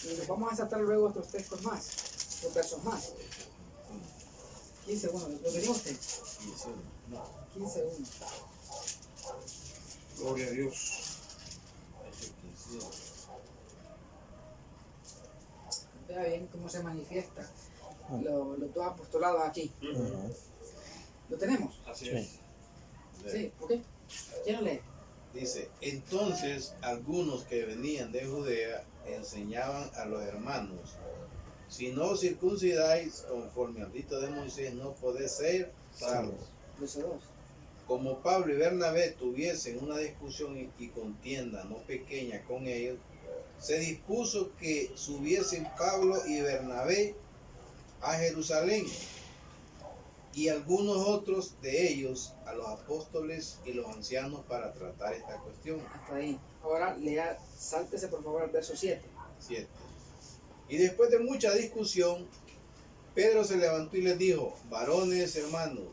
Y nos vamos a saltar luego otros textos más, otros versos más. 15:1, ¿lo que dijo usted? 15:1. Gloria a Dios. Vea bien cómo se manifiesta los dos apostolados aquí. ¿Lo tenemos? Así es. Sí, ¿ok? ¿Quién lee? Dice, entonces algunos que venían de Judea enseñaban a los hermanos: si no os circuncidáis conforme al rito de Moisés, no podéis ser salvos. Verso 2. Como Pablo y Bernabé tuviesen una discusión y contienda no pequeña con ellos, se dispuso que subiesen Pablo y Bernabé a Jerusalén, y algunos otros de ellos a los apóstoles y los ancianos para tratar esta cuestión. Hasta ahí. Ahora sáltese por favor al verso 7. 7. Y después de mucha discusión, Pedro se levantó y les dijo: varones hermanos,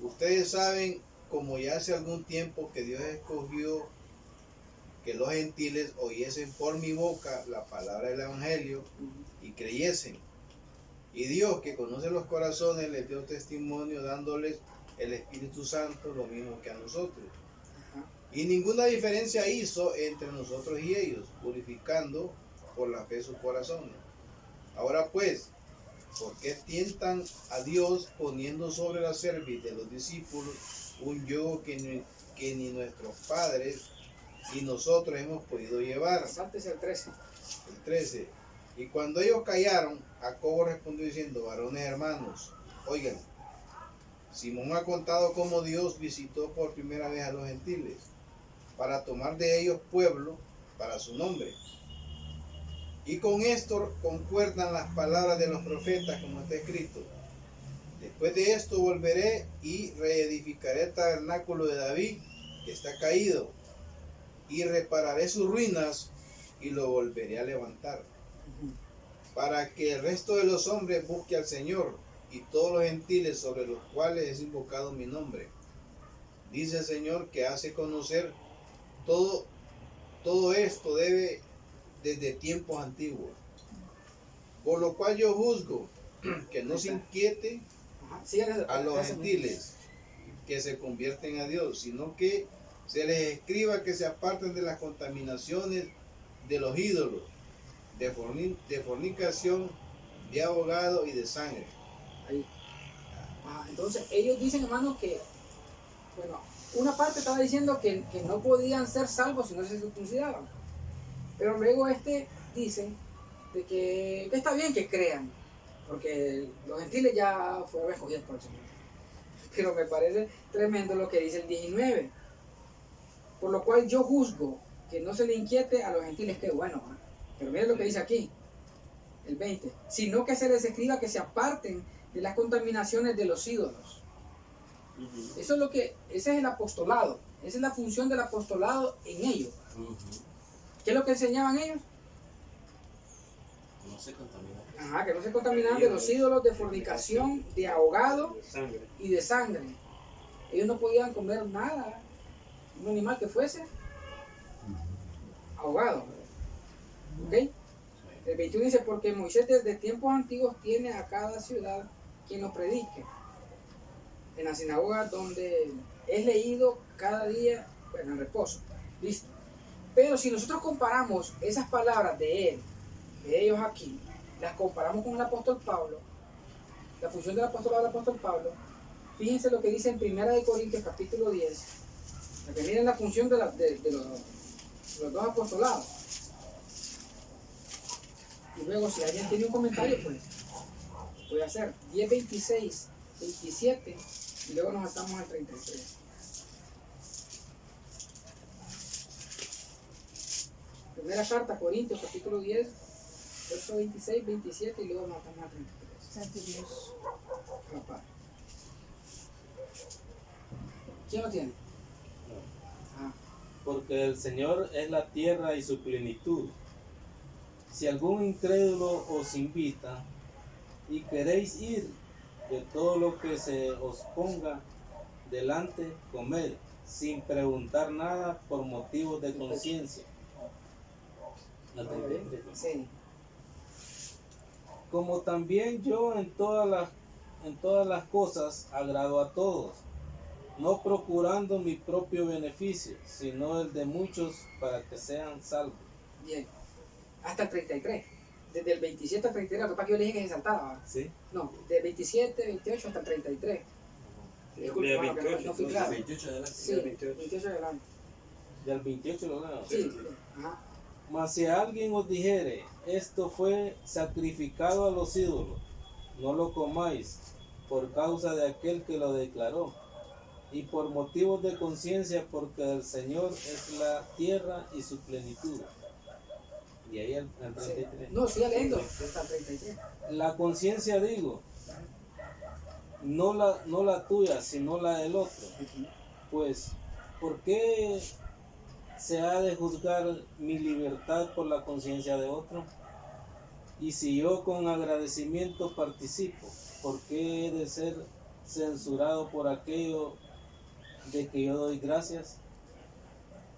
ustedes saben, como ya hace algún tiempo, que Dios escogió que los gentiles oyesen por mi boca la palabra del Evangelio y creyesen. Y Dios, que conoce los corazones, les dio testimonio dándoles el Espíritu Santo, lo mismo que a nosotros. Y ninguna diferencia hizo entre nosotros y ellos, purificando por la fe sus corazones. Ahora pues, ¿por qué tientan a Dios poniendo sobre la cerviz de los discípulos un yugo que ni nuestros padres y nosotros hemos podido llevar? Sáltese al 13. El 13. Y cuando ellos callaron, Jacobo respondió diciendo: varones hermanos, oigan, Simón ha contado cómo Dios visitó por primera vez a los gentiles para tomar de ellos pueblo para su nombre. Y con esto concuerdan las palabras de los profetas, como está escrito: Después de esto volveré y reedificaré el tabernáculo de David, que está caído, y repararé sus ruinas y lo volveré a levantar, para que el resto de los hombres busque al Señor y todos los gentiles sobre los cuales es invocado mi nombre. Dice el Señor, que hace conocer todo esto debe desde tiempos antiguos. Por lo cual yo juzgo que no se inquiete a los gentiles que se convierten a Dios, sino que se les escriba que se aparten de las contaminaciones de los ídolos, de fornicación, de ahogado y de sangre. Ahí. Entonces ellos dicen, hermanos, que, bueno, una parte estaba diciendo que no podían ser salvos si no se circuncidaban, pero luego dice de que está bien que crean, porque los gentiles ya fueron escogidos por el Señor. Pero me parece tremendo lo que dice el 19. Por lo cual yo juzgo que no se le inquiete a los gentiles, que bueno, pero miren lo que dice aquí, el 20, sino que se les escriba que se aparten de las contaminaciones de los ídolos. Eso es ese es el apostolado, esa es la función del apostolado en ellos. ¿Qué es lo que enseñaban ellos? No se contamina. Que no se contaminaban de los ídolos, de fornicación, de ahogado y de sangre. Ellos no podían comer nada, un animal que fuese ahogado. ¿Ok? El 21 dice, porque Moisés desde tiempos antiguos tiene a cada ciudad quien lo predique, en la sinagoga donde es leído cada día, bueno, en reposo. Listo. Pero si nosotros comparamos esas palabras de ellos aquí, las comparamos con el apóstol Pablo, la función del apostolado del apóstol Pablo, fíjense lo que dice en 1 de Corintios capítulo 10, para que miren la función de los dos apostolados. Y luego si alguien tiene un comentario, pues puede hacer 10, 26, 27 y luego nos estamos al 33. Primera carta a Corintios capítulo 10, verso 26, 27 y luego nos estamos al 33. Santo Dios. ¿Quién lo tiene? Porque el Señor es la tierra y su plenitud. Si algún incrédulo os invita y queréis ir, de todo lo que se os ponga delante, comed, sin preguntar nada por motivos de conciencia. Sí. Como también yo en todas las cosas agrado a todos, no procurando mi propio beneficio, sino el de muchos para que sean salvos. Bien. Hasta el 33. Desde el 27 al 33, lo que pasa es que yo le dije que se saltaba. ¿Sí? No, del 27, 28 hasta el 33. Disculpa, De hermano, que 28, no fui claro. 28 adelante. Sí, 28 adelante. Del 28 lo leo. Sí. Ajá. Mas si alguien os dijere, esto fue sacrificado a los ídolos, no lo comáis, por causa de aquel que lo declaró, y por motivos de conciencia, porque el Señor es la tierra y su plenitud. Y ahí el 33. No, sigue leyendo. Hasta el 33. La conciencia digo, no la tuya, sino la del otro. Pues, ¿por qué se ha de juzgar mi libertad por la conciencia de otro? Y si yo con agradecimiento participo, ¿por qué he de ser censurado por aquello de que yo doy gracias?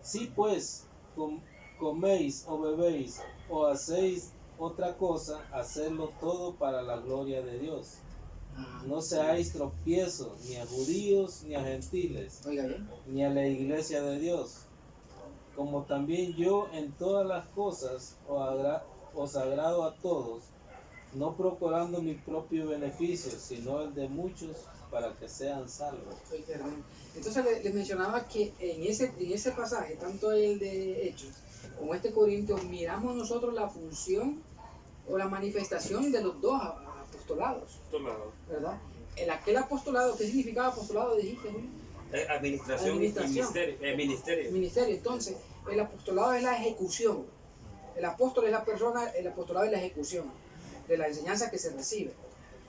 Si pues coméis o bebéis o hacéis otra cosa, hacedlo todo para la gloria de Dios. No seáis tropiezo ni a judíos ni a gentiles, Oiga bien. ni a la iglesia de Dios. Como también yo en todas las cosas os agrado a todos, no procurando mi propio beneficio, sino el de muchos para que sean salvos. Entonces les mencionaba que en ese pasaje, tanto el de Hechos como este Corintios, miramos nosotros la función o la manifestación de los dos apostolados, ¿verdad? En aquel apostolado, ¿qué significaba apostolado? Dijiste, Julio. Administración y Ministerio. Entonces, el apostolado es la ejecución. El apóstol es la persona, el apostolado es la ejecución de la enseñanza que se recibe,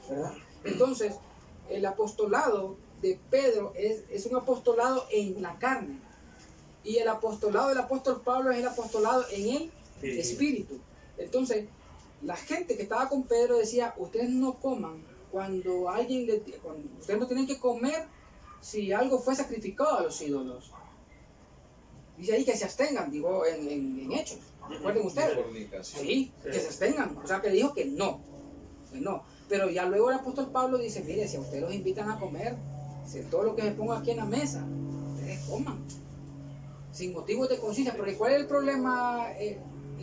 ¿verdad? Entonces, el apostolado de Pedro es un apostolado en la carne. Y el apostolado del apóstol Pablo es el apostolado en el espíritu. Entonces, la gente que estaba con Pedro decía, ustedes no coman cuando ustedes no tienen que comer si algo fue sacrificado a los ídolos. Dice ahí que se abstengan, digo, en Hechos. Recuerden ustedes. Fornicación. Sí, que se abstengan. O sea, que dijo que no. Que no. Pero ya luego el apóstol Pablo dice, mire, si a ustedes los invitan a comer, si todo lo que se ponga aquí en la mesa, ustedes coman. Sin motivos de conciencia. Porque ¿cuál es el problema en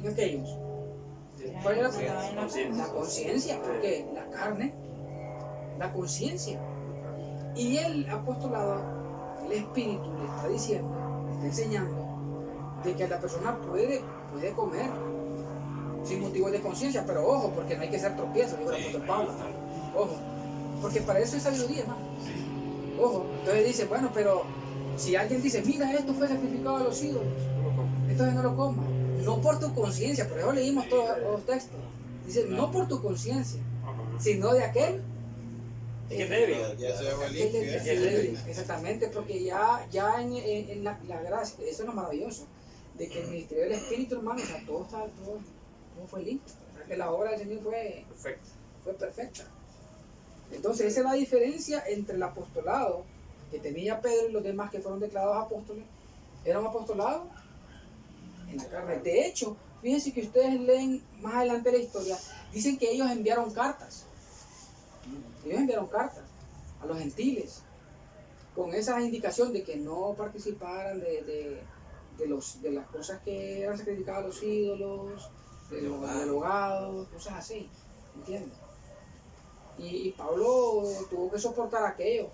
aquellos? ¿Cuál es la conciencia? Porque la carne, la conciencia. Y el apostolado, el espíritu le está diciendo, le está enseñando de que la persona puede comer sin motivos de conciencia, pero ojo, porque no hay que ser tropiezo, dijo el apóstol Pablo. Ojo, porque para eso es sabiduría, hermano. Ojo, entonces dice, bueno, pero si alguien dice, mira, esto fue sacrificado a los ídolos, entonces no lo comas. No por tu conciencia, por eso leímos todos los textos. Dice, no por tu conciencia, sino de aquel Es débil. Ya se fue aquel limpio. que es débil. Exactamente, porque ya en la gracia, eso es lo maravilloso, de que el ministerio del Espíritu, hermano, o sea, todo fue limpio. O sea, que la obra del Señor fue perfecta. Entonces, esa es la diferencia entre el apostolado que tenía Pedro y los demás que fueron declarados apóstoles. Era un apostolado en la carne. De hecho, fíjense que ustedes leen más adelante la historia, dicen que ellos enviaron cartas. Ellos enviaron cartas a los gentiles con esa indicación de que no participaran de las cosas que eran sacrificadas a los ídolos, del hogado, cosas así, ¿entiendes? Y Pablo tuvo que soportar aquello,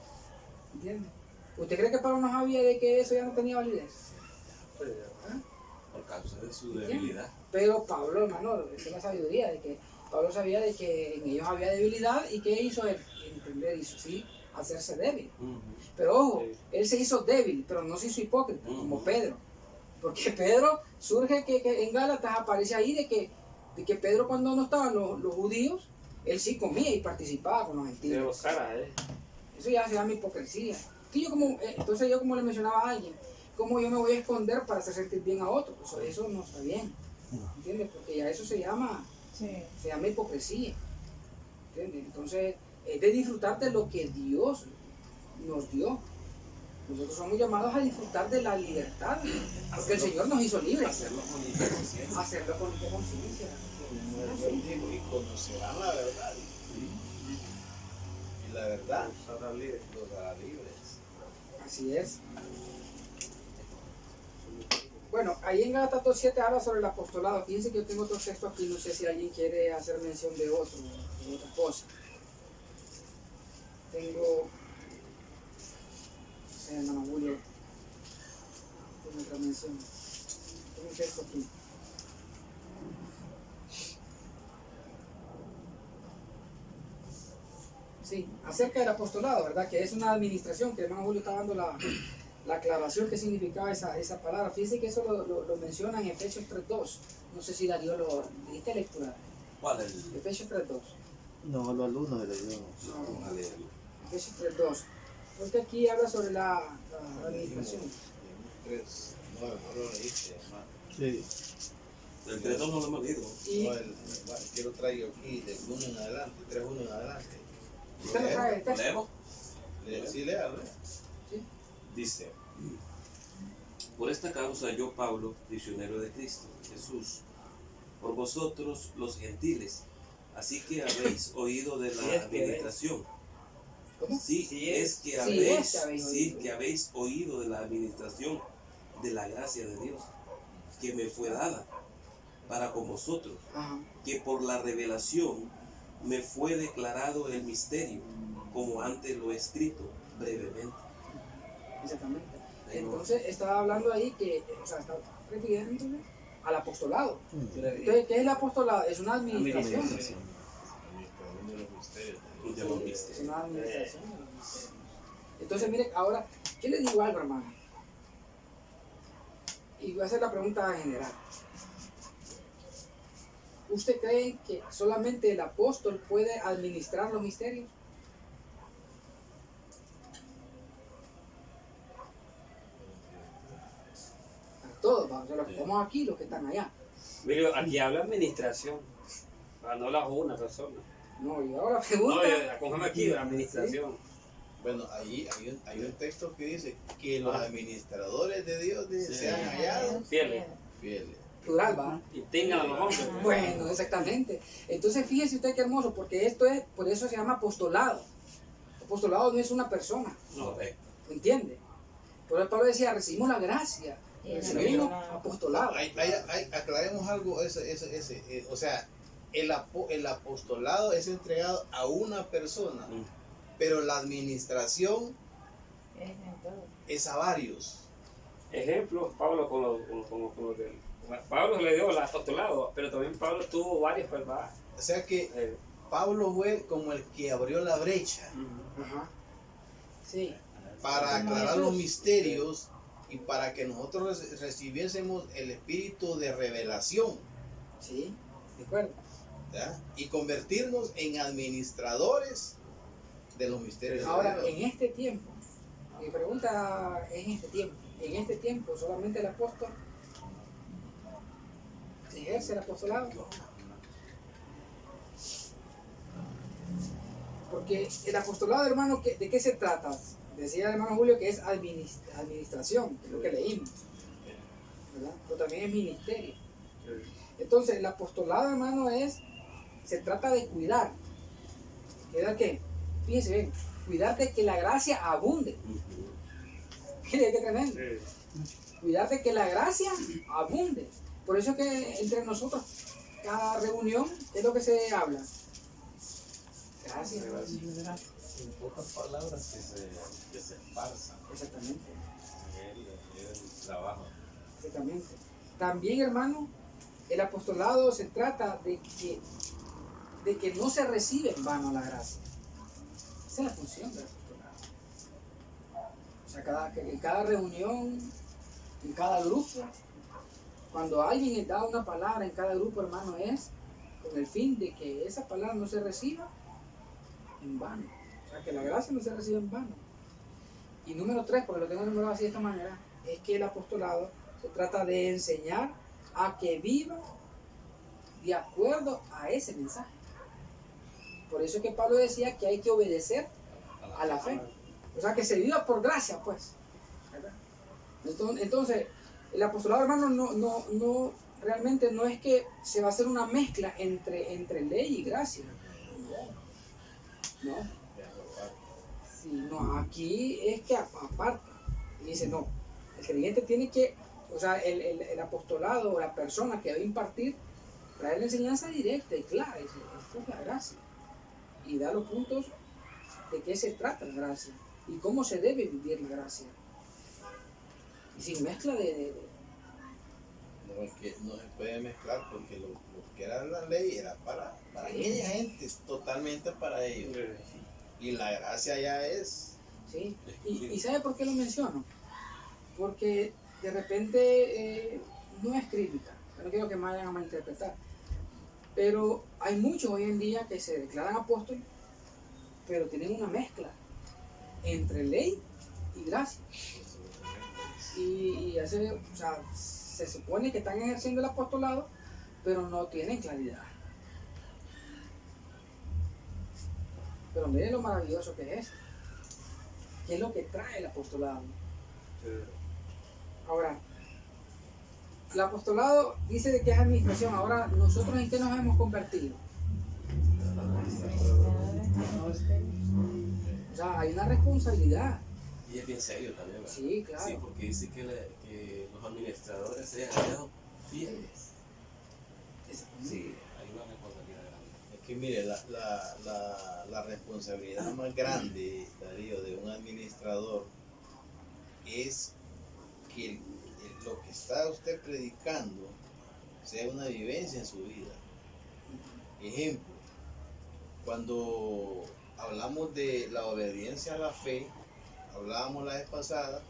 ¿entiendes? ¿Usted cree que Pablo no sabía de que eso ya no tenía validez? ¿Ah? Por causa de su debilidad. Pero Pablo, hermano, esa es la sabiduría, de que Pablo sabía de que en ellos había debilidad y que hizo él, entender, hizo sí, hacerse débil. Pero ojo, él se hizo débil, pero no se hizo hipócrita, como Pedro. Porque Pedro surge que en Gálatas aparece ahí de que Pedro cuando no estaban los judíos, él sí comía y participaba con los gentiles. Eso ya se llama hipocresía. Entonces yo como le mencionaba a alguien, ¿cómo yo me voy a esconder para hacer sentir bien a otro? Eso no está bien, ¿entiendes? Porque ya eso se llama hipocresía, ¿entiendes? Entonces es de disfrutar de lo que Dios nos dio. Nosotros somos llamados a disfrutar de la libertad, porque el Señor nos hizo libres. Hacerlo con inteligencia. Hacerlo con conciencia. Y conocerán la verdad. Y la verdad los hará libres. Así es. Bueno, ahí en Gálatas 2:7 habla sobre el apostolado. Fíjense que yo tengo otro texto aquí, no sé si alguien quiere hacer mención de otra cosa. Tengo, hermano Julio, tengo otra mención. Tengo un texto aquí. Sí, acerca del apostolado, ¿verdad? Que es una administración, que el hermano Julio está dando la aclaración que significaba esa palabra. Fíjense que eso lo menciona en Efesios 3:2. No sé si Darío lo diste lectura. ¿Cuál es el? Efesios 3:2. No, los alumnos de Dios. Vamos a leerlo. Efesios 3:2. Porque aquí habla sobre la administración. 3, no lo leíste, hermano. Sí. El 3.2 no lo hemos leído. Y No, quiero traigo aquí del 1 en adelante, 3:1 en adelante. usted lo trae el texto. ¿Leemos? Sí, léalo. Dice, por esta causa yo, Pablo, prisionero de Cristo Jesús, por vosotros los gentiles, así que habéis oído de la administración. ¿Cómo? Sí, es que habéis oído de la administración de la gracia de Dios, que me fue dada para con vosotros, Ajá. que por la revelación me fue declarado el misterio, como antes lo he escrito brevemente. Exactamente. Entonces estaba hablando ahí que, o sea, está refiriéndose al apostolado. Entonces, ¿qué es el apostolado? Es una administración. Administración de los misterios. De los Es misterios. una administración de los misterios. Entonces, mire, ahora, yo le digo algo, hermano. Y voy a hacer la pregunta general. ¿Usted cree que solamente el apóstol puede administrar los misterios? todos, ¿va? O sea, los que estamos aquí, los que están allá. Mire, aquí habla administración. No habla una persona. No, y ahora No, pregunta. acójame aquí, administración. Bueno, ahí hay un texto que dice que los administradores de Dios sean hallados Fieles. fieles. Plural, ¿va? Y tengan a los hombres. Bueno, exactamente. Entonces, fíjese usted qué hermoso, porque esto es, por eso se llama apostolado. Apostolado no es una persona, Correcto. ¿entiende? Por eso Pablo decía, recibimos la gracia, Y recibimos la- apostolado. Aclaremos algo, o sea, el apostolado es entregado a una persona, pero la administración Es en todo. es a varios. Ejemplo, Pablo con lo que Pablo le dio el apostolado, pero también Pablo tuvo varios, ¿verdad? O sea que Pablo fue como el que abrió la brecha Ajá. Sí. para Como aclarar Jesús. los misterios y para que nosotros recibiésemos el espíritu de revelación, Sí, de acuerdo. ¿ya? Y convertirnos en administradores de los misterios Ahora, de Dios. en este tiempo, mi pregunta es en este tiempo solamente el apóstol se ejerce el apostolado. Porque el apostolado, hermano, ¿de qué se trata? Decía el hermano Julio que es administración, que es lo que leímos, ¿verdad? Pero también es ministerio. Entonces, el apostolado, hermano, se trata de cuidar. ¿Cuidar qué? Fíjense bien, cuidar de que la gracia abunde. Mire, qué tremendo. Cuidar de que la gracia abunde. Por eso que entre nosotros, cada reunión, ¿qué es lo que se habla? Gracias. En pocas palabras que se esparzan. Exactamente, El trabajo. exactamente. También, hermano, el apostolado se trata de que no se recibe en vano la gracia. Esa es la función del apostolado. O sea, en cada reunión, en cada grupo, cuando alguien les da una palabra en cada grupo, hermano, es con el fin de que esa palabra no se reciba en vano. O sea, que la gracia no se reciba en vano. Y número 3, porque lo tengo numerado así de esta manera, es que el apostolado se trata de enseñar a que viva de acuerdo a ese mensaje. Por eso es que Pablo decía que hay que obedecer a la fe. O sea, que se viva por gracia, pues. ¿Verdad? Entonces, el apostolado, hermano, no realmente no es que se va a hacer una mezcla entre ley y gracia. No. Sí, no, aquí es que aparte. Y dice, no, el creyente tiene que, o sea, el apostolado o la persona que debe impartir, trae la enseñanza directa y clara. Dice, esto es la gracia. Y da los puntos de qué se trata la gracia y cómo se debe vivir la gracia. Y sin mezcla No, es que no se puede mezclar porque lo que era la ley era para aquella gente, totalmente para ellos. Y la gracia ya es. ¿sí? ¿Y sabe por qué lo menciono? Porque de repente no es crítica, no quiero que me vayan a malinterpretar, pero hay muchos hoy en día que se declaran apóstoles, pero tienen una mezcla entre ley y gracia. Y o sea, se supone que están ejerciendo el apostolado, pero no tienen claridad. Pero miren lo maravilloso que es. ¿Qué es lo que trae el apostolado? Ahora, el apostolado dice de que es administración. Ahora, ¿nosotros en qué nos hemos convertido? O sea, hay una responsabilidad. Y es bien serio también, ¿verdad? Sí, claro. Sí, porque dice que los administradores sean hallados fieles. Sí, hay una responsabilidad grande. Es que mire, la responsabilidad más grande, Darío, de un administrador es que lo que está usted predicando sea una vivencia en su vida. Ejemplo, cuando hablamos de la obediencia a la fe, hablábamos la vez pasada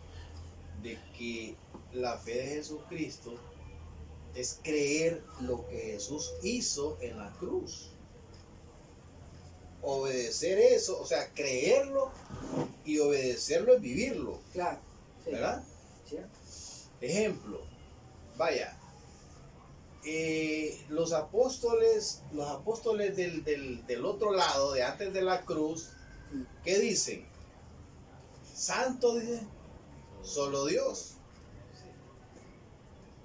de que la fe de Jesucristo es creer lo que Jesús hizo en la cruz. Obedecer eso, o sea, creerlo y obedecerlo es vivirlo, Claro. Sí. ¿verdad? ¿Cierto? Ejemplo, Vaya, los apóstoles del otro lado, de antes de la cruz, ¿qué dicen? Santo, dice, solo Dios.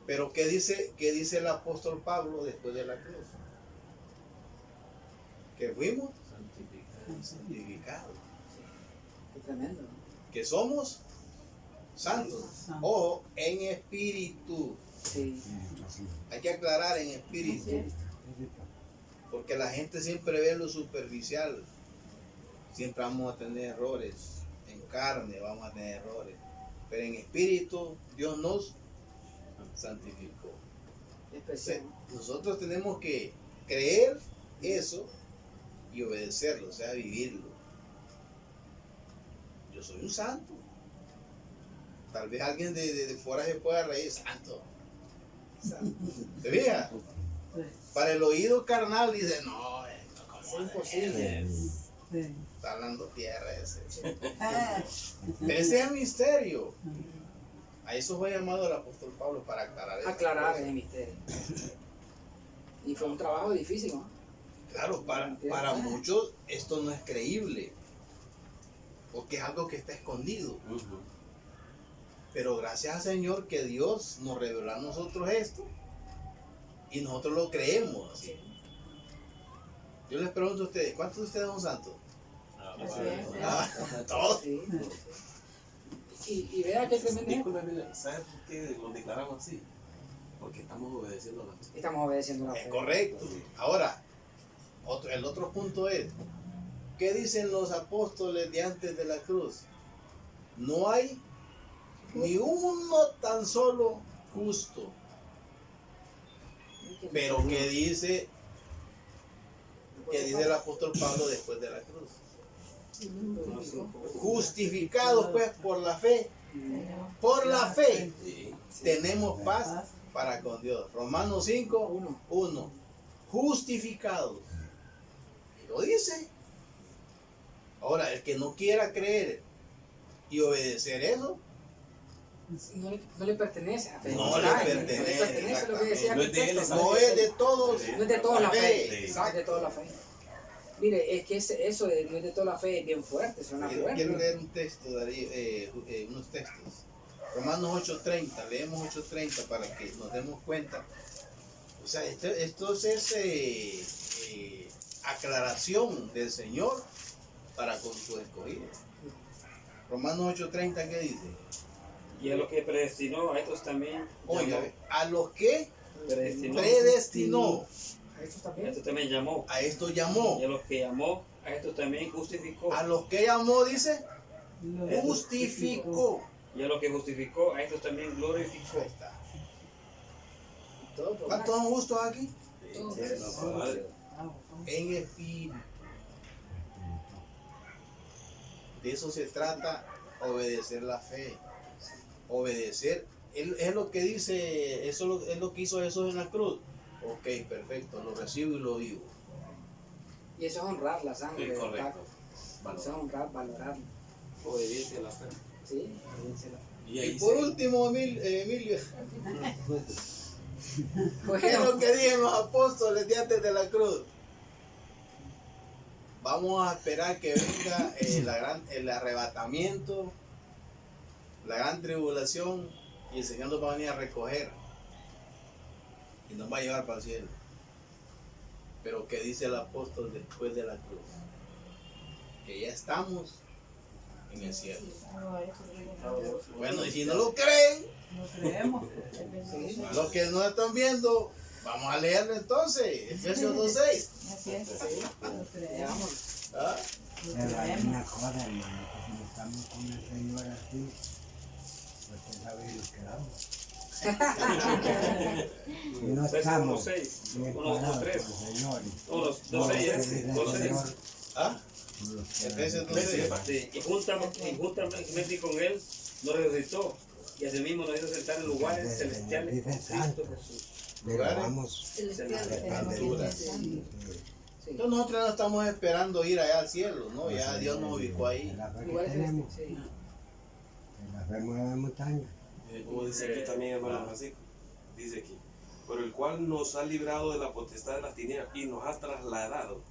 Pero ¿qué dice el apóstol Pablo después de la cruz? Que fuimos santificados. Qué tremendo. Que somos santos. Ojo, en espíritu. Sí. Hay que aclarar en espíritu. Porque la gente siempre ve lo superficial. Siempre vamos a tener errores. En carne vamos a tener errores. Pero en espíritu Dios nos santificó. Especial. Nosotros tenemos que creer eso y obedecerlo, o sea, vivirlo. Yo soy un santo. Tal vez alguien de fuera se pueda reír, santo. ¿Te fijas? Para el oído carnal dice, no, esto Es imposible. está hablando tierra ese. Pero ese es el misterio. A eso fue llamado el apóstol Pablo para aclarar eso. Aclarar ese misterio. Y fue un trabajo difícil, ¿no? Claro, para muchos esto no es creíble. Porque es algo que está escondido. Pero gracias al Señor que Dios nos reveló a nosotros esto y nosotros lo creemos así. Yo les pregunto a ustedes, ¿cuántos de ustedes son santos? Todos. Sí. Y vea que tremendo. Disculpe, mire, ¿sabes por qué lo declaramos así? Porque estamos obedeciendo la fe. Estamos obedeciendo la Es fe. correcto. Ahora, el otro punto es, ¿qué dicen los apóstoles de antes de la cruz? No hay ni uno tan solo justo. Pero ¿qué dice el apóstol Pablo después de la cruz? Justificados pues por la fe. Por la fe tenemos paz para con Dios. Romanos 5:1. Justificados. Y lo dice. Ahora, el que no quiera creer y obedecer eso, No le pertenece. no le pertenece. Lo que decía No es de él, el texto. no es de todos. No es de toda la fe. Sí. No es de toda la fe. Mire, es que eso de no es de toda la fe es bien fuerte, suena fuerte. Quiero leer un texto, Darío, unos textos. Romanos 8:30, leemos 8:30 para que nos demos cuenta. O sea, esto es aclaración del Señor para con su escogido. Romanos 8:30, ¿qué dice? Y a los que predestinó, a estos también Oiga, llamó. a los que Predestinó. A estos A también. estos también llamó. a esto llamó. Y a los que llamó, a estos también justificó. A los que llamó, dice, justificó. Y a los que justificó, a estos también glorificó. Ahí está. Todo por ¿Cuántos son justos aquí? Padre. En espíritu. De eso se trata, obedecer la fe. Obedecer. Es lo que dice, eso es lo que hizo Jesús en la cruz. Ok, perfecto, lo recibo y lo vivo. Y eso es honrar la sangre. Sí, del correcto. Pacto. Eso es honrar, valorarlo. Obediencia a la fe. ¿Sí? Obediencia a la fe. Y Y ahí por último, Emilio, Bueno, ¿qué es lo que dijeron los apóstoles de antes de la cruz? Vamos a esperar que venga el arrebatamiento, la gran tribulación, y el Señor nos va a venir a recoger y nos va a llevar para el cielo. Pero ¿qué dice el apóstol después de la cruz? Que ya estamos en el cielo. Bueno, y si no lo creen, No creemos. los que no están viendo, vamos a leerlo entonces, Efesios 2:6. Así es. Lo creemos. ¿Ah? Lo Pero hay creemos. una cosa, hermano, que si estamos con el Señor así, pues usted sabe lo que damos. Si no estamos 1:6. bien 1:3. parados con el Señor, Todos, no 2:6, obedecen al 2:6. Señor, ¿Ah? con los que Efesios dan. 2:6. Sí, y juntamente con él nos resucitó y asimismo nos hizo sentar en lugares El Señor celestiales dice con Cristo santo. Jesús. Pero vamos Alturas. sí, Entonces nosotros no estamos esperando ir allá al cielo, ¿no? Ya Dios nos ubicó ahí. en la fe que lugares tenemos, celestiales, sí. en la fe mueve montañas. Como dice aquí también hermano Francisco, dice aquí, por el cual nos ha librado de la potestad de las tinieblas y nos ha trasladado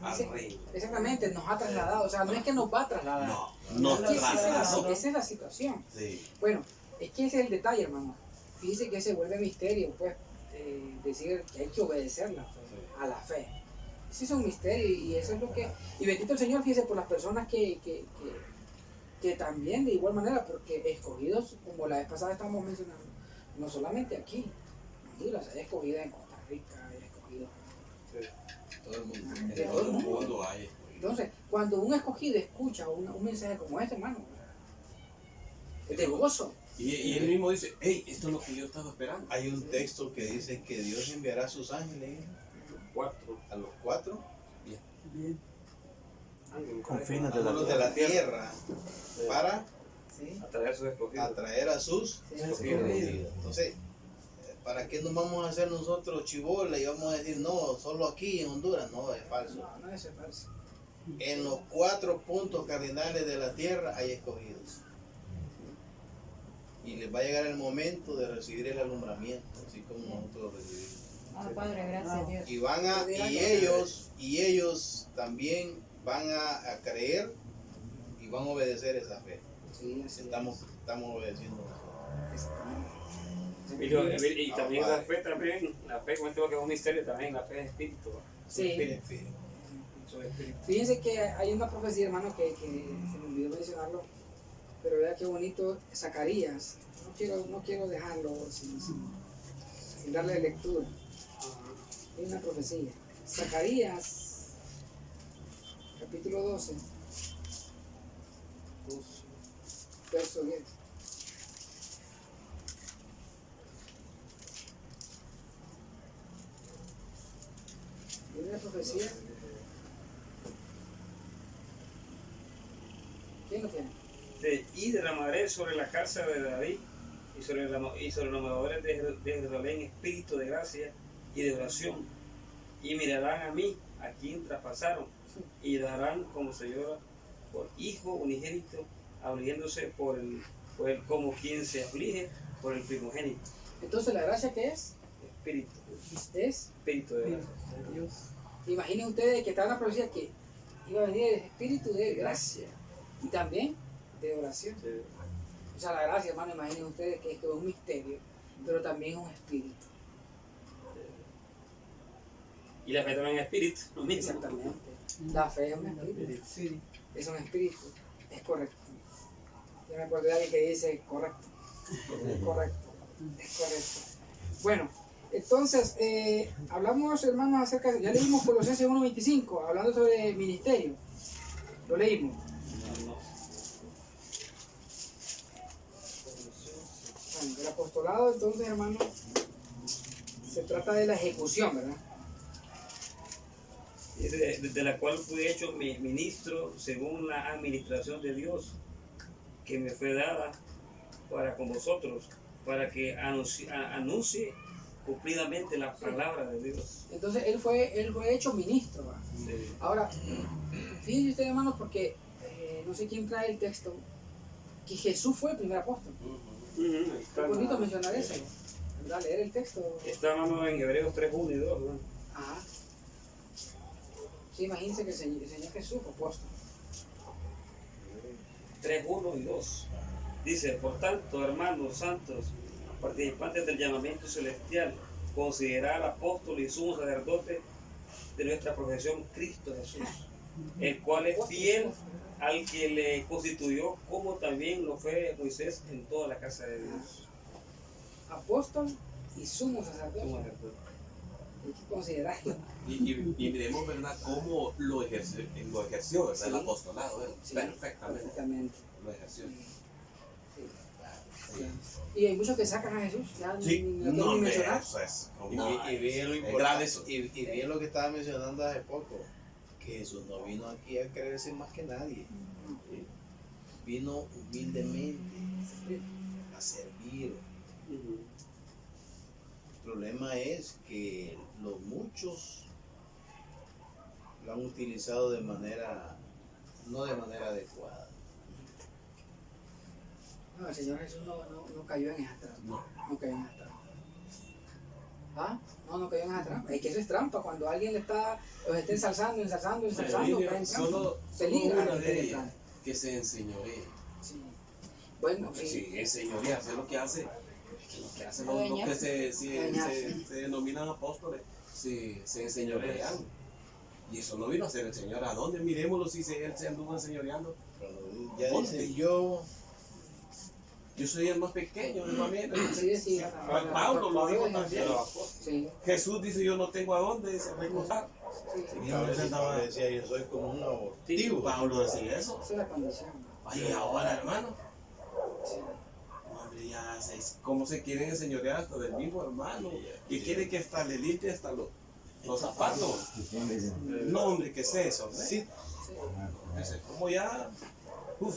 al Dice- reino. Exactamente, nos ha trasladado, o sea, no es que nos va a trasladar. No, nos Es que esa es la- trasladó. esa es la situación. Sí. Bueno, es que ese es el detalle, hermano. Fíjese que se vuelve misterio, pues, decir que hay que obedecer la fe, a la fe. Ese es un misterio y eso es lo que... Y bendito el Señor, fíjese, por las personas que también, de igual manera, porque escogidos, como la vez pasada estábamos mencionando, no solamente aquí, en Honduras, hay escogidos en Costa Rica, hay escogidos Todo el mundo. en En todo el mundo. mundo hay. Entonces, cuando un escogido escucha un mensaje como este, hermano, es de gozo. Y él mismo dice, hey, esto es lo que yo estaba esperando. Hay un texto que dice que Dios enviará a sus ángeles 4. a los 4 Confines de ángulos de la la tierra para ¿Sí? Atraer a sus escogidos. atraer a sus Sí, escogidos. Entonces, ¿para qué nos vamos a hacer nosotros chibola y vamos a decir, no, solo aquí en Honduras? No, es falso. No, no es falso. En los 4 puntos cardinales de la tierra hay escogidos. Y les va a llegar el momento de recibir el alumbramiento, así como nosotros lo recibimos. Ah, Padre, gracias a Dios. Y ellos también van a creer y van a obedecer esa fe. Sí, así es. Estamos obedeciendo. Exactamente. Y también la fe, como digo que es un misterio, también la fe es espíritu. ¿va? Sí. Espíritu, eso es espíritu. Fíjense que hay una profecía, hermano, que se me olvidó mencionarlo, pero vea qué bonito, Zacarías. No quiero dejarlo sin darle lectura. Hay una profecía. Zacarías, capítulo 12, verso 10. Hay una profecía. ¿Quién lo tiene? Y derramaré sobre la casa de David y sobre los moradores de Jerusalén espíritu de gracia y de oración. Y mirarán a mí, a quien traspasaron, y darán como se llora por hijo unigénito, afligiéndose por el como quien se aflige por el primogénito. Entonces, ¿la gracia qué es? Espíritu, Es, espíritu de gracia. imaginen ustedes que estaba una profecía que iba a venir el espíritu de gracia y también de oración. O sea, la gracia, hermano, imaginen ustedes que es un misterio, pero también es un espíritu. Y la fe también es espíritu. lo mismo. Exactamente. La fe es un espíritu. Es un espíritu. Es correcto. Yo me acordé de alguien que dice correcto. Es correcto. Es correcto. Bueno, entonces, hablamos, hermanos, acerca de... Ya leímos Colosenses 1.25, hablando sobre ministerio. Lo leímos. Bueno, el apostolado, entonces, hermano, se trata de la ejecución, ¿verdad? De la cual fui hecho ministro según la administración de Dios que me fue dada para con vosotros, para que anuncie cumplidamente la palabra de Dios. Entonces, él fue hecho ministro, ¿verdad? Sí. Ahora, fíjense ustedes, hermanos, porque no sé quién trae el texto, que Jesús fue el primer apóstol. Está, Es bonito mencionar eso, ¿verdad? Leer el texto. está, hermano, en Hebreos 3:1 y 2, ¿no? Ajá. Sí, imagínense que el Señor Jesús fue apóstol. 3:1 y 2. Dice, por tanto, hermanos santos, participantes del llamamiento celestial, considerad al apóstol y sumo sacerdote de nuestra profesión, Cristo Jesús, el cual es fiel al que le constituyó, como también lo fue Moisés en toda la casa de Dios. Apóstol y sumo sacerdote. Sumo sacerdote. Hay que considerarlo. Y miremos, ¿verdad?, cómo lo ejerció, ¿verdad? Sí. El apostolado, ¿verdad? Sí, Perfectamente. perfectamente. Lo ejerció. Sí. Y hay muchos que sacan a Jesús, ya Sí, ni lo no, tengo ni hombre, mencionar. eso es Y como... bien lo es importante, grave eso. y bien lo que estaba mencionando hace poco, que Jesús no vino aquí a creerse más que nadie. Vino humildemente a servir. El problema es que los muchos lo han utilizado de manera, no de manera adecuada. No, el Señor Jesús no cayó en esa trampa. No. No cayó en esa trampa. ¿Ah? No cayó en esa trampa. Es que eso es trampa. Cuando alguien los está ensalzando, cae en trampa. Solo Peligra una que de esté en ellas, trampa. que se enseñoree. Sí. Bueno, Porque sí. si enseñorearse es lo que hace, lo que hacen los que se denominan apóstoles, se enseñorean. Y eso no vino a ser el Señor. ¿A dónde? Miremoslo si él se anduvo enseñoreando. Ya dice, yo soy el más pequeño, más bien. Sí. Pablo lo dijo también. Sí. Jesús dice, yo no tengo a dónde recostar. Sí. Y a veces Pablo andaba... decía, yo soy como un Sí, abortivo. Pablo decía eso. Esa es la condición. Ay, ahora, hermano. Sí. Hombre, ya cómo se quieren enseñorear hasta del mismo hermano. Y quiere que hasta le limpie hasta los zapatos. No, hombre, ¿qué es eso? ¿Hombre? Sí, Es como ya...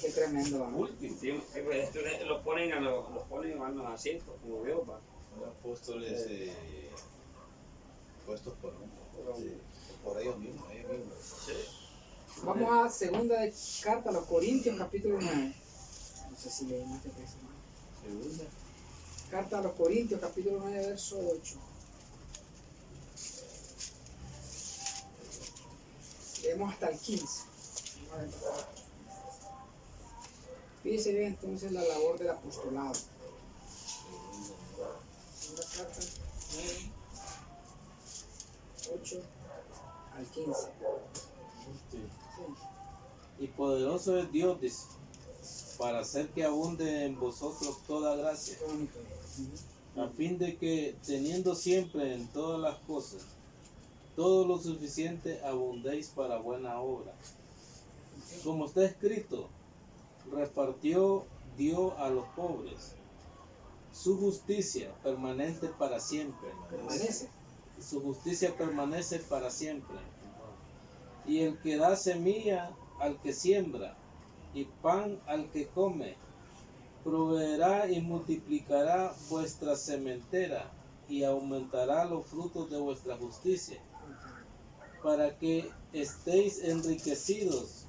Qué tremendo. ¿No? último. Sí, pues, los ponen a los los asientos, como veo, pa. son apóstoles puestos por ellos mismos. Vamos a segunda de carta a los Corintios, capítulo 9. No sé si leímos este texto. Segunda. Carta a los Corintios, capítulo 9, verso 8. Leemos hasta el 15. Fíjese bien entonces la labor del apostolado. Segunda carta, 9, 8 al 15. Sí. Y poderoso es Dios, dice, para hacer que abunde en vosotros toda gracia, Qué bonito. a fin de que, teniendo siempre en todas las cosas todo lo suficiente, abundéis para buena obra. Como está escrito, repartió, dio a los pobres. Su justicia permanente para siempre. Permanece. Su justicia permanece para siempre. Y el que da semilla al que siembra y pan al que come, proveerá y multiplicará vuestra sementera y aumentará los frutos de vuestra justicia, para que estéis enriquecidos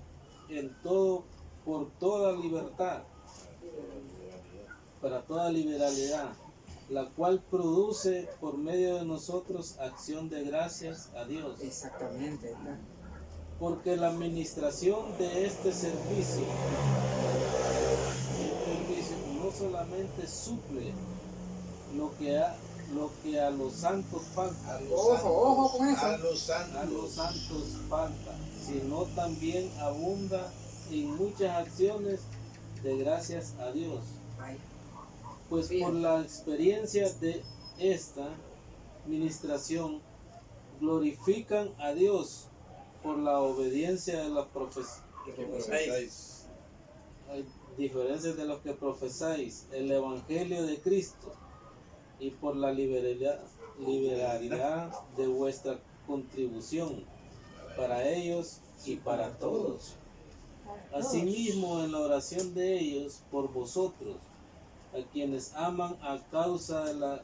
en todo, por toda libertad, para toda liberalidad, la cual produce por medio de nosotros acción de gracias a Dios. Exactamente. ¿Verdad? Porque la administración de este servicio no solamente suple lo que a los santos falta, Ojo con eso. A los a los santos. santos falta, sino también abunda en muchas acciones de gracias a Dios. Ay, Pues Bien. por la experiencia de esta ministración glorifican a Dios por la obediencia de los profesáis, hay diferencias de los que profesáis el Evangelio de Cristo, y por la liberalidad de vuestra contribución para ellos y para todos. Asimismo, en la oración de ellos por vosotros, a quienes aman a causa de la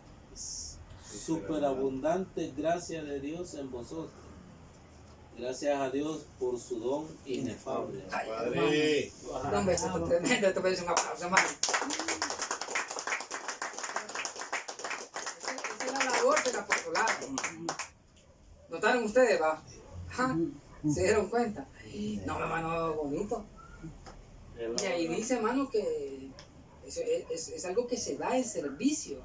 superabundante gracia de Dios en vosotros. Gracias a Dios por su don inefable. Padre. no, hombre, esto es tremendo. Esto merece un aplauso, hermano. Esa es la labor del apostolado. ¿Notaron ustedes, va? Ajá. ¿Se dieron cuenta? No, hermano, bonito. Y ahí dice, hermano, que es algo que se da en servicio.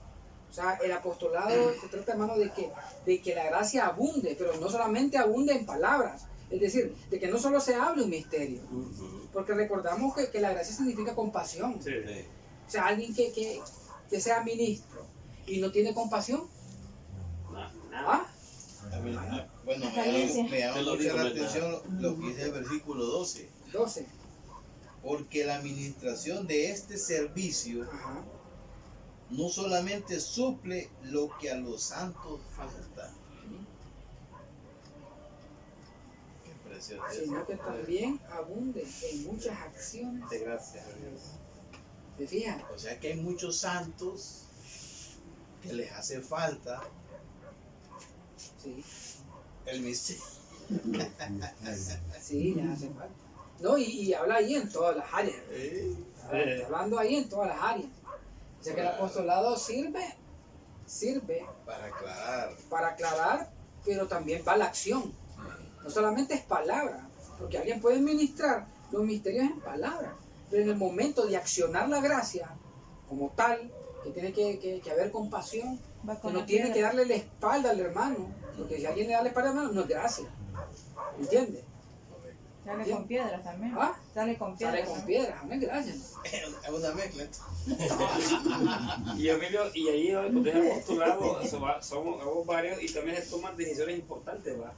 O sea, el apostolado se trata, hermano, de que la gracia abunde, pero no solamente abunde en palabras. Es decir, de que no solo se hable un misterio. Porque recordamos que la gracia significa compasión. Sí. O sea, alguien que sea ministro y no tiene compasión. ¿Ah? Bueno, me llama mucho la atención lo que dice el versículo 12. 12. Porque la administración de este servicio Ajá. no solamente suple lo que a los santos falta. Qué precioso es. Sino que también abunde en muchas acciones. Gracias a Dios. ¿Te fijas? O sea que hay muchos santos que les hace falta Sí. el misterio. Sí, le hace falta. No, y habla ahí en todas las áreas. Está hablando ahí en todas las áreas. O sea que el apostolado sirve sirve para aclarar. pero también va la acción. No solamente es palabra, porque alguien puede ministrar los misterios en palabra, pero en el momento de accionar la gracia como tal, que tiene que haber compasión, Va que con no la tiene piedra. que darle la espalda al hermano, porque si alguien le da la espalda al hermano, no es gracia. ¿Entiendes? Sale con piedras también. ¿Ah? Sale con piedras. Sale con piedras, no es gracia. Es una mezcla. Y Emilio, y ahí donde es apostolado, somos varios y también se toman decisiones importantes, ¿va?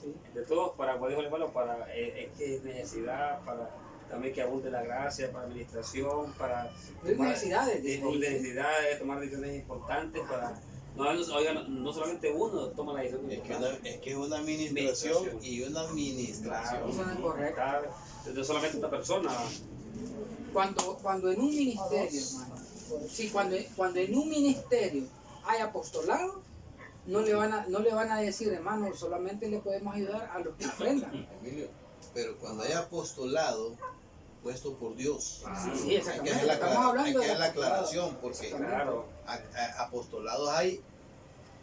Sí. De todos, para, como dijo el hermano, para es necesidad, para también que abunde la gracia, para administración, para No hay necesidades, de necesidades, tomar decisiones importantes, para no solamente uno toma la decisión importante. Es que es una administración y una administración. Eso no es correcto. No solamente una persona. Cuando en un ministerio, hermano, sí, cuando en un ministerio hay apostolado, no le van a decir, hermano, solamente le podemos ayudar a los que ofrendan. Emilio, pero cuando hay apostolado puesto por Dios, Sí, hay exactamente. que hacer Estamos hablando de la aclaración, porque Claro. apostolados hay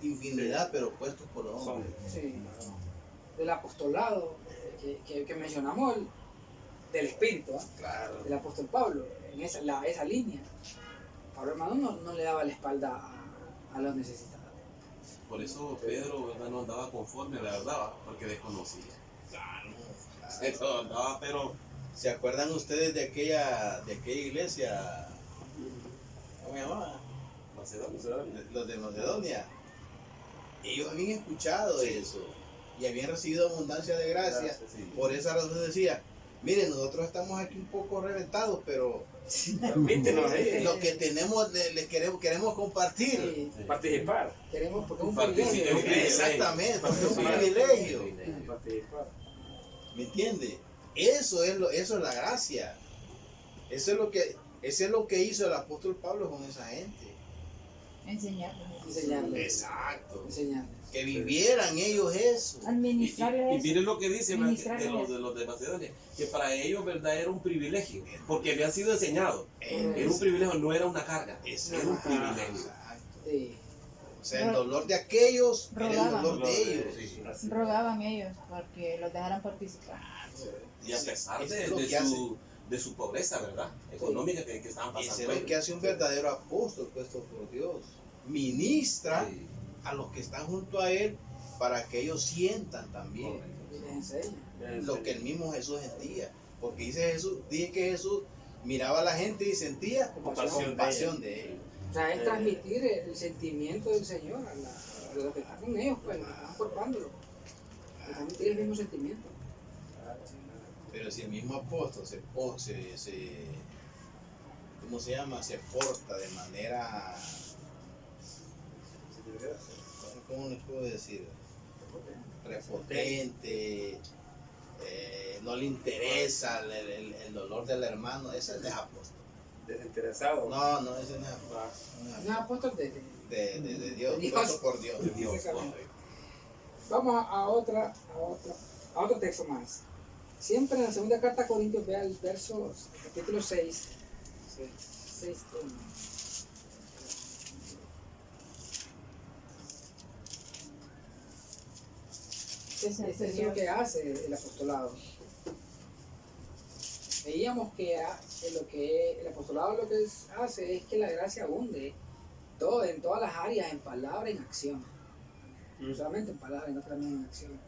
infinidad, pero puestos por los hombres. Sí, del apostolado que mencionamos, del Espíritu, ¿ah? Claro. Del apóstol Pablo, en esa línea. Pablo, hermano, no le daba la espalda a los necesitados. Por eso Pedro, ¿verdad?, no andaba conforme, la verdad, porque desconocía. Eso andaba, pero ¿Se acuerdan ustedes de aquella iglesia? ¿Cómo se llamaba? Macedonia. Los de Macedonia. Ellos habían escuchado eso y habían recibido abundancia de gracia. Sí. Por esa razón decía, miren, nosotros estamos aquí un poco reventados, pero Permítenos lo que tenemos les queremos compartir. Sí, participar. queremos, porque es un Participe. privilegio. Exactamente, porque es un privilegio. Participar. ¿Me entiende? Eso es la gracia. Eso es lo que hizo el apóstol Pablo con esa gente. Enseñarles. Enseñarles. Exacto. Enseñarles. Que vivieran ellos eso. Y Administrarles. miren lo que dice ¿verdad?, Administrarles. de los de Macedonia, que para ellos, ¿verdad?, era un privilegio, porque habían sido enseñados. Era un privilegio, no era una carga, era un privilegio. Exacto. Sí. O sea, el dolor de aquellos era el Rogaban. dolor de ellos. Rogaban ellos porque los dejaran participar. Y a pesar Eso es lo que de su pobreza, ¿verdad?, económica que estaban Ese pasando. es lo que hace un verdadero apóstol puesto por Dios. Ministra Sí. a los que están junto a él para que ellos sientan también Y les enseña. lo que el mismo Jesús sentía. Porque dice que Jesús miraba a la gente y sentía compasión de ellos. O sea, es transmitir el sentimiento del Señor a los que están con ellos, pues, los que están portándolo. Es transmitir el mismo sentimiento. Pero si el mismo apóstol ¿cómo se llama? Se porta de manera, ¿cómo les puedo decir? Prepotente, no le interesa el dolor del hermano, ese no es apóstol. Desinteresado. No, ese no es apóstol. No es apóstol de De Dios, De Dios. puesto por Dios. Exactamente. Vamos a otro texto más. Siempre en la segunda carta a Corintios, vea el verso, capítulo 6. 6. Este es lo que hace el apostolado. Veíamos que el apostolado lo que hace es que la gracia abunde en todas las áreas, en palabra, en acción. No solamente en palabra, sino también en acción.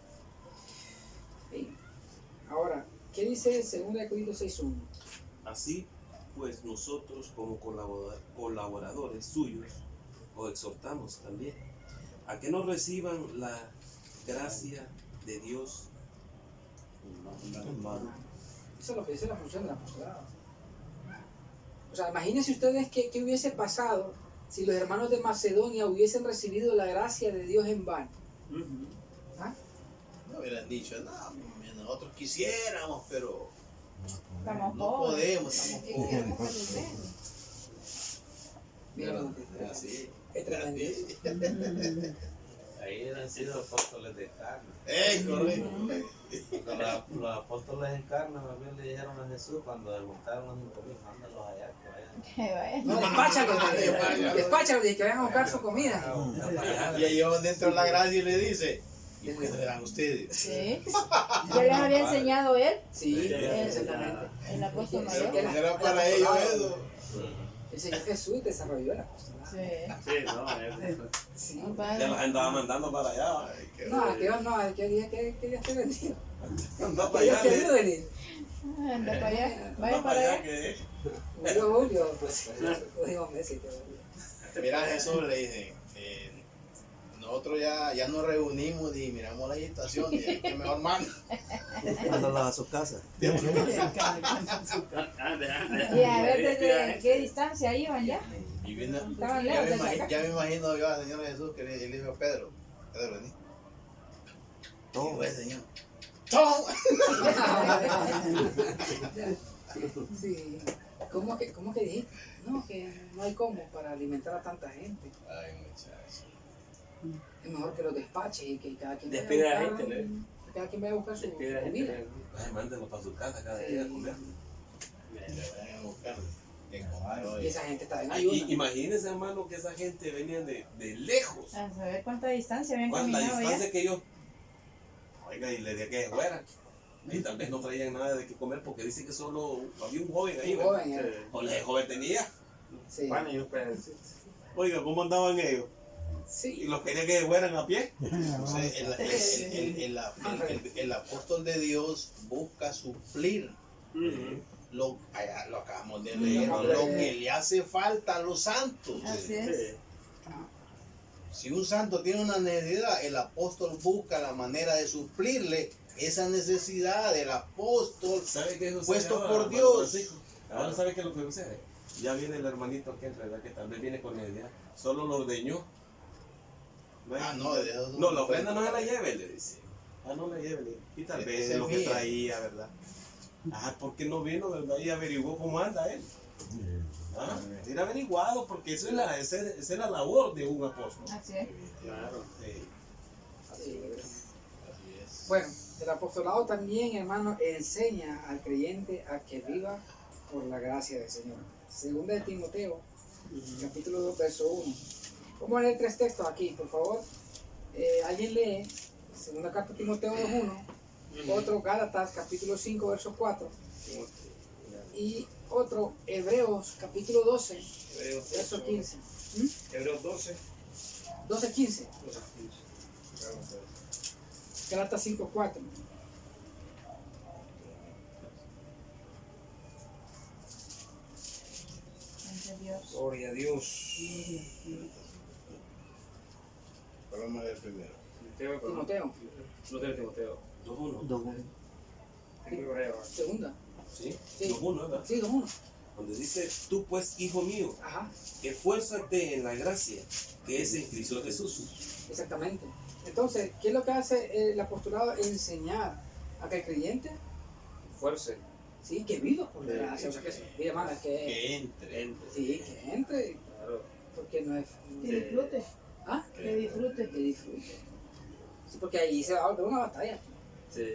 ¿Sí? Ahora, ¿qué dice 2 Corintios 6:1? Así pues nosotros como colaboradores suyos os exhortamos también a que nos reciban la gracia de Dios. Eso es lo que dice la función del apostolado. O sea, imagínense ustedes qué hubiese pasado si los hermanos de Macedonia hubiesen recibido la gracia de Dios en vano. ¿Ah? No hubieran dicho, no, nosotros quisiéramos, pero Estamos no pobres. podemos, estamos pobres. Mira, Así. es tremendo. ahí eran sido apóstoles de carne. Correcto. Los apóstoles en carne más bien le dijeron a Jesús cuando desmontaron los 5,000, mándalos allá, que vayan. Que vaya. No, despáchalos, dije que vayan a buscar su comida. Y ahí van dentro de la gracia y le dice, ¿y qué traerán ustedes? Sí. Ya les había enseñado él, Sí, exactamente. el apóstol Pero mayor. como era para ellos eso. El Señor Jesús desarrolló el apostolado. Sí. Sí, no, Sí. No, Ya padre. los andaba mandando para allá. Ay, qué No, aquellos no, aquel día que Dios te bendiga. Anda Que para Dios allá. te ayude, venir. Anda para allá. Anda Vaya para para allá allá. que... Julio, Julio, pues, digo Messi, te bendiga. Mira, Jesús le dice, nosotros ya nos reunimos y miramos la agitación, y que mejor manda. Mándalos a su casa. Y a ver desde qué distancia iban ya. Y vino, Estaban ya, lejos me de imagino, acá. ya me imagino yo al Señor Jesús que le dijo a Pedro, vení. Todo ves, Señor. ¡Todo! Sí. ¿Cómo que dijiste? No, que no hay cómo para alimentar a tanta gente. Ay, muchacho. Es mejor que lo despache y que cada quien vaya Despide a la buscar- gente, cada quien vaya a buscar su Despide a la comida. gente. Ay, mándenlo para su casa cada día a comer. Le vayan a buscar. Que comer Y hoy. esa gente está en Ay, ayuda. imagínense, hermano, que esa gente venía de lejos. A saber cuánta distancia habían ¿Cuál la caminado distancia ya. que ellos? Oiga, y le dije que fuera. Y tal vez no traían nada de qué comer porque dice que solo había un joven ahí. Un ¿verdad? joven, O el joven tenía. Sí. Pan y un pedacito. Oiga, ¿cómo andaban ellos? Y Sí. los quería que fueran a pie. Entonces, el apóstol de Dios busca suplir lo acabamos de leer, lo que le hace falta a los santos. Así es. Si un santo tiene una necesidad, el apóstol busca la manera de suplirle esa necesidad del apóstol. ¿Sabe qué sucede Puesto ahora, por hermano Dios. Francisco? Ahora, ¿sabe qué es lo que sucede? Ya viene el hermanito aquel, ¿verdad? Que tal vez viene con la idea. Solo lo ordeñó. ¿Ve? No, de eso No, la ofrenda no se la lleve, le dice. No la lleve. Y tal Esa vez es es lo que mía. traía, ¿verdad? ¿Por qué no vino, verdad? Y averiguó cómo anda él. Ir averiguado, porque esa es la labor de un apóstol. Así es. Claro. Sí. Así es. Así es. Bueno, el apostolado también, hermano, enseña al creyente a que viva por la gracia del Señor. Segunda de Timoteo, capítulo 2, verso 1. Vamos a leer 3 textos aquí, por favor. Alguien lee, segunda carta de Timoteo 2.1, otro Gálatas, capítulo 5, verso 4, y otro Hebreos, capítulo 12, verso 15. Hebreos 12. 12.15, Gálatas 5.4. Ante Dios. Gloria a Dios. Vamos a leer primero. Timoteo, No tiene Timoteo. 2-1. Tengo hebreo. segunda. Sí, Sí. 2-1, ¿verdad? Sí, 2.1. Donde dice, tú pues, hijo mío, Ajá, esfuérzate en la gracia que es en Cristo Jesús. exactamente. Entonces, ¿qué es lo que hace el apostolado? Enseñar a que el creyente, Fuerza. sí, que viva por la gracia. O sea, que viva, hermano, Que entre. sí, que entre, Claro. porque no es... Que disfrute. ¿Ah? Que disfrute. Que disfrute. Sí, porque ahí se va a volver una batalla. Sí.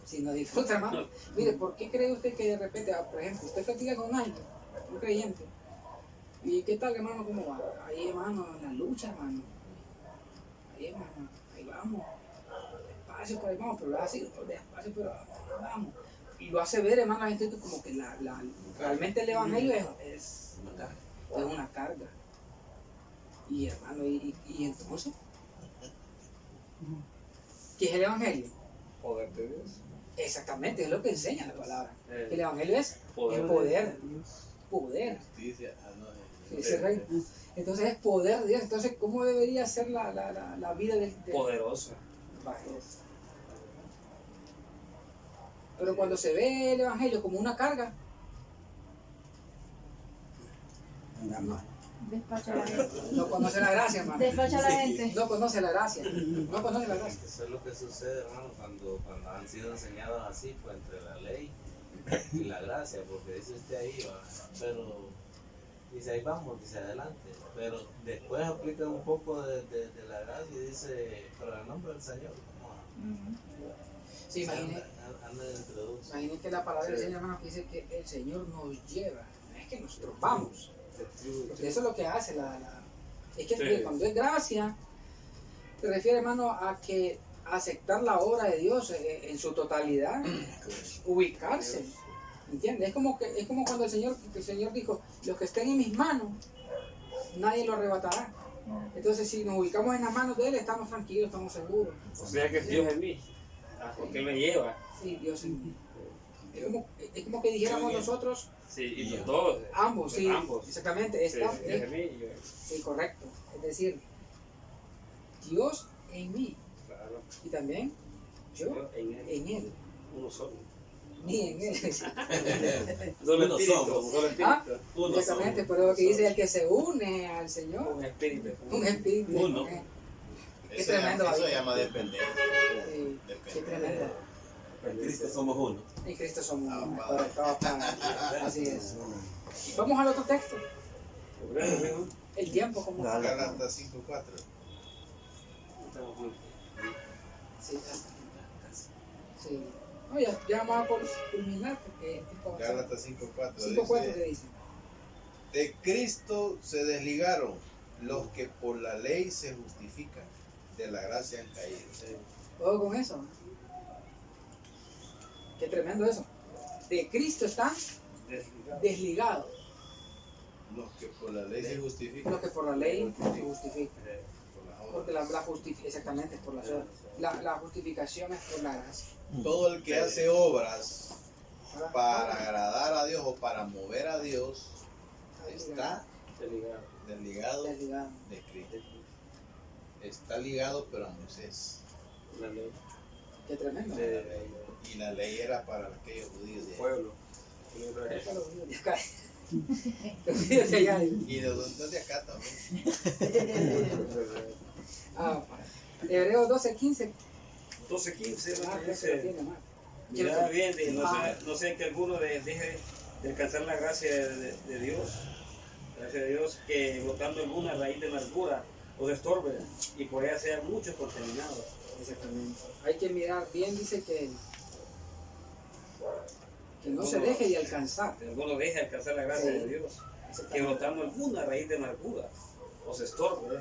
Si no disfruta, hermano. Mire, ¿por qué cree usted que de repente, por ejemplo, usted practica con alguien, un creyente? ¿Y qué tal, hermano? ¿Cómo va? Ahí, hermano, en la lucha, hermano. Ahí, hermano, ahí vamos. Despacio, pero ahí vamos, pero lo hace así, despacio, pero ahí vamos. Y lo hace ver, hermano, a la gente que como que realmente el evangelio es una carga. Y, hermano, y entonces, ¿qué es el evangelio? Poder de Dios. Exactamente, es lo que enseña la palabra. Eh, El evangelio es Poder. el poder. Poder. Justicia. Ese rey. Entonces es poder de Dios. Entonces, ¿cómo debería ser la vida del Poderosa. Pero cuando se ve el evangelio como una carga, Despacha a la gente. no conoce la gracia, hermano. Despacha a la gente. No conoce la gracia. No conoce la gracia. Eso es lo que sucede, hermano, cuando han sido enseñados así, pues entre la ley y la gracia, porque dice usted ahí, va, pero dice ahí vamos, dice adelante. Pero después aplica un poco de la gracia y dice, pero en el nombre del Señor, vamos a... Sí, anda de introducción. imagínate que la palabra del Señor, hermano, que dice que el Señor nos lleva, no es que nosotros vamos. Porque eso es lo que hace es que Sí. cuando es gracia, se refiere, hermano, a que aceptar la obra de Dios en su totalidad, ubicarse. ¿Entiendes? Es como cuando el Señor dijo, los que estén en mis manos, nadie lo arrebatará. Entonces, si nos ubicamos en las manos de Él, estamos tranquilos, estamos seguros. O sea que es Dios en mí. Porque Él me lleva. Sí, Dios en mí. Es como que dijéramos nosotros, Sí, y los dos. ambos, sí, Ambos. exactamente, Sí, Dios en mí y yo. sí, correcto. Es decir, Dios en mí Claro. y también yo Yo en Él. en Él, Uno solo. ni en Él. Solo Uno espíritu. somos. Solo Ah, espíritu. exactamente, pero lo que dice el que se une al Señor, Un espíritu. un espíritu. Uno. Qué tremendo, Eso se David. llama dependencia. Sí, qué tremendo. En Cristo somos uno. En Cristo somos Ah, uno, Padre. correcto, Padre. Así es. Vamos al otro texto. El tiempo como Dale. Gálatas 5:4. Sí, sí. No, ya vamos a culminar porque es tipo Gálatas 5:4 5:4 que dice: dice. de Cristo se desligaron los que por la ley se justifican, de la gracia han caído. Todo con eso. Qué tremendo eso. De Cristo están desligados Los que por la ley se justifican, los que por la ley se justifican. por las Porque obras. exactamente, por la justificación es por la gracia. Todo el que hace obras para agradar a Dios o para mover a Dios está desligado Desligado. de Cristo. Está ligado pero a Moisés. La ley. Qué tremendo. Y la ley era para aquellos judíos de ahí. Pueblo. Los judíos de allá. Y de los de acá también. Hebreos 12:15. 12:15. Ah, ¿no? creo que lo Dice, tiene, man. mira bien, Ah. no sé que alguno deje de alcanzar la gracia de Dios. Gracias a Dios que botando alguna raíz de amargura o de estorbe y por ella sean muchos contaminados. Exactamente. Hay que mirar bien, dice que no se deje de alcanzar. Que alguno deje de alcanzar la gracia Sí. de Dios. Que Exactamente. brotando alguna raíz de amargura o se estorbe.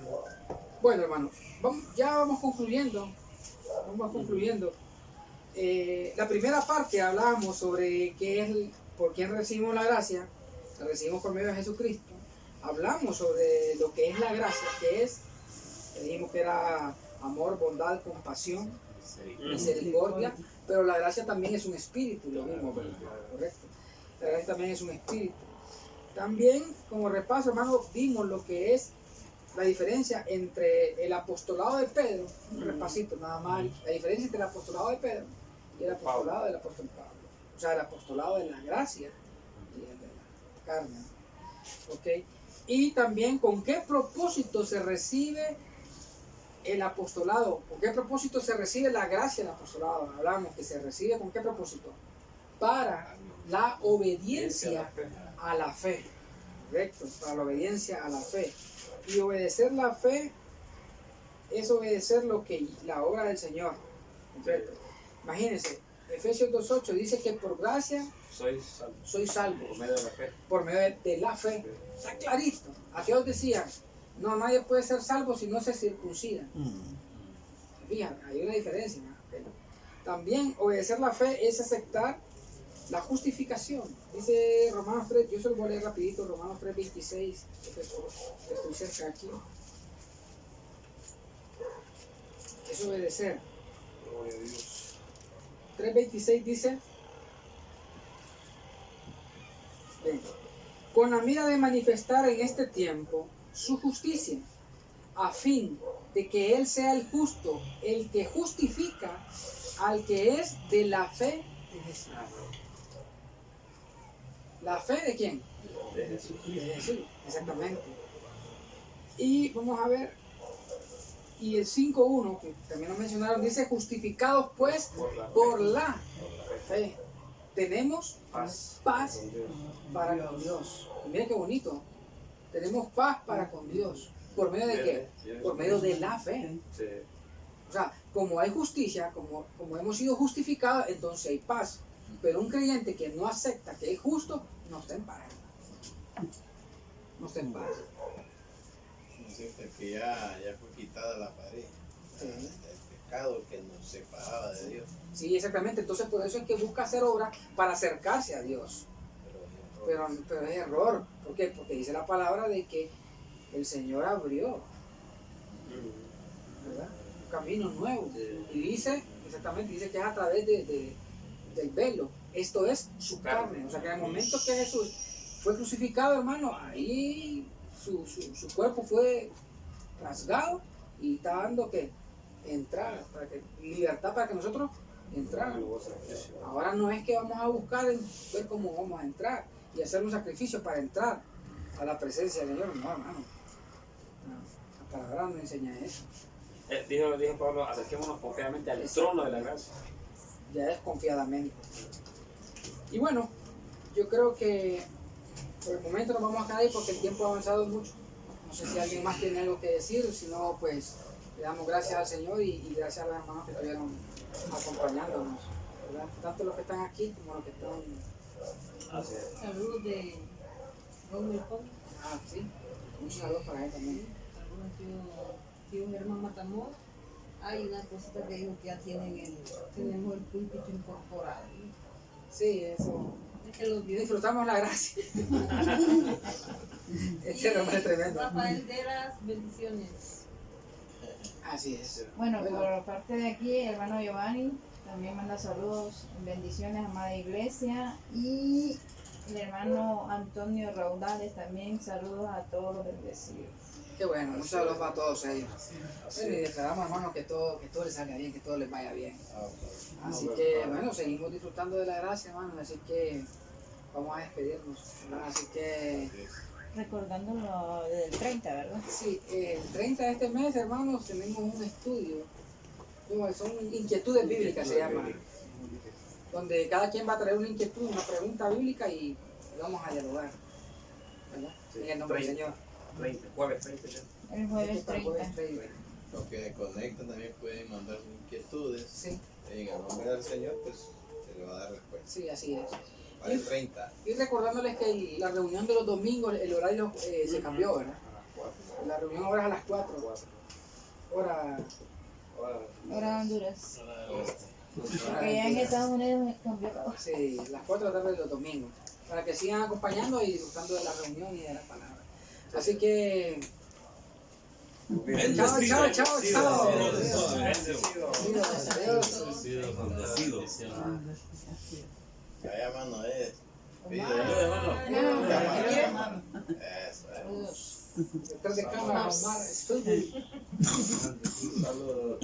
Bueno, hermano, ya vamos concluyendo. La primera parte hablábamos sobre por quién recibimos la gracia. La recibimos por medio de Jesucristo. Hablamos sobre lo que es la gracia, dijimos que era amor, bondad, compasión, misericordia, pero la gracia también es un espíritu, lo mismo, correcto. La gracia también es un espíritu. También, como repaso, hermano, vimos lo que es la diferencia entre el apostolado de Pedro, un repasito nada más, la diferencia entre el apostolado de Pedro y el apostolado del apóstol Pablo. O sea, el apostolado de la gracia y el de la carne. ¿Ok? Y también con qué propósito se recibe el apostolado, con qué propósito se recibe la gracia del apostolado. Hablamos que se recibe con qué propósito. Para la obediencia a la fe. Correcto, para la obediencia a la fe. Y obedecer la fe es obedecer la obra del Señor. Correcto. Imagínense, Efesios 2:8 dice que por gracia soy salvo Por medio de la fe. por medio de la fe. Está clarito. Aquellos decían, no, nadie puede ser salvo si no se circuncida. Fíjate, hay una diferencia, ¿no? También obedecer la fe es aceptar la justificación. Dice Romanos 3, yo se lo voy a leer rapidito, Romanos 3:26, estoy cerca aquí. Es obedecer. Gloria a Dios. 3:26 dice, bien, con la mira de manifestar en este tiempo su justicia, a fin de que Él sea el justo, el que justifica al que es de la fe de Jesús. ¿La fe de quién? De Jesús. De Jesús, exactamente. Y vamos a ver, y el 5:1, que también lo mencionaron, dice, justificados pues por la fe. Tenemos paz para con Dios. Y mira qué bonito. tenemos paz para con Dios. ¿Por medio de qué? Por medio de la fe. Sí. O sea, como hay justicia, como hemos sido justificados, entonces hay paz. Pero un creyente que no acepta que es justo, no está en paz. No está en paz. Siente que ya fue quitada la pared. Sí. El pecado que nos separaba de Dios. Sí, exactamente. Entonces por eso es que busca hacer obras para acercarse a Dios. Pero es error. ¿Por qué? Porque dice la palabra de que el Señor abrió, ¿verdad? Un camino nuevo. Y dice, exactamente, dice que es a través del velo. Esto es su carne. O sea que en el momento que Jesús fue crucificado, hermano, ahí su cuerpo fue rasgado y está dando que entrada, libertad para que nosotros entráramos. Ahora no es que vamos a buscar ver cómo vamos a entrar y hacer un sacrificio para entrar a la presencia del Señor. No, hermano. No, la palabra no enseña eso. Dijo Pablo, acerquémonos confiadamente al trono de la gracia. Ya es confiadamente. Y bueno, yo creo que por el momento nos vamos a quedar ahí porque el tiempo ha avanzado mucho. No sé si alguien más tiene algo que decir, si no, pues le damos gracias al Señor y gracias a los hermanos que estuvieron acompañándonos, ¿verdad? Tanto los que están aquí como los que están... Saludos de Raúl Pop. Ah, sí. Un saludo para él también. Saludos tío Germán Matamor. Hay una cosita que dijo que ya tenemos el púlpito incorporado. Sí, eso. Es que los vio. Disfrutamos la gracia. Este hombre es tremendo. Rafael de las bendiciones. Así es. Bueno, por parte de aquí, el hermano Giovanni también manda saludos, bendiciones, amada iglesia. Y el hermano Antonio Raudales también saludos a todos los bendecidos. Qué bueno, muchos saludos para todos ellos. Bueno, y declaramos, hermano, que todo les salga bien, que todo les vaya bien. Así que, bueno, seguimos disfrutando de la gracia, hermano, así que vamos a despedirnos, ¿verdad? Así que... Recordando lo del 30, ¿verdad? Sí, el 30 de este mes, hermanos, tenemos un estudio, son inquietudes bíblicas se llama, donde cada quien va a traer una inquietud, una pregunta bíblica y vamos a dialogar, ¿verdad? En el nombre del Señor. 30, jueves 30 ya. El jueves 30. Los que conectan también pueden mandar sus inquietudes. Sí, En el nombre del Señor, pues se le va a dar respuesta. sí, así es. Para el 30. Y recordándoles que la reunión de los domingos, el horario se cambió, ¿verdad? La reunión ahora es a las 4. Hora Ahora Honduras. Porque ya en Estados Unidos cambió. sí, las 4 de la tarde de los domingos. Para que sigan acompañando y disfrutando de la reunión y de la palabra. Así que... Chao, chao, chao, chao. Adiós. Ya, mano, Pide, Eso es. Detrás de cámara, Omar, estoy. Saludos.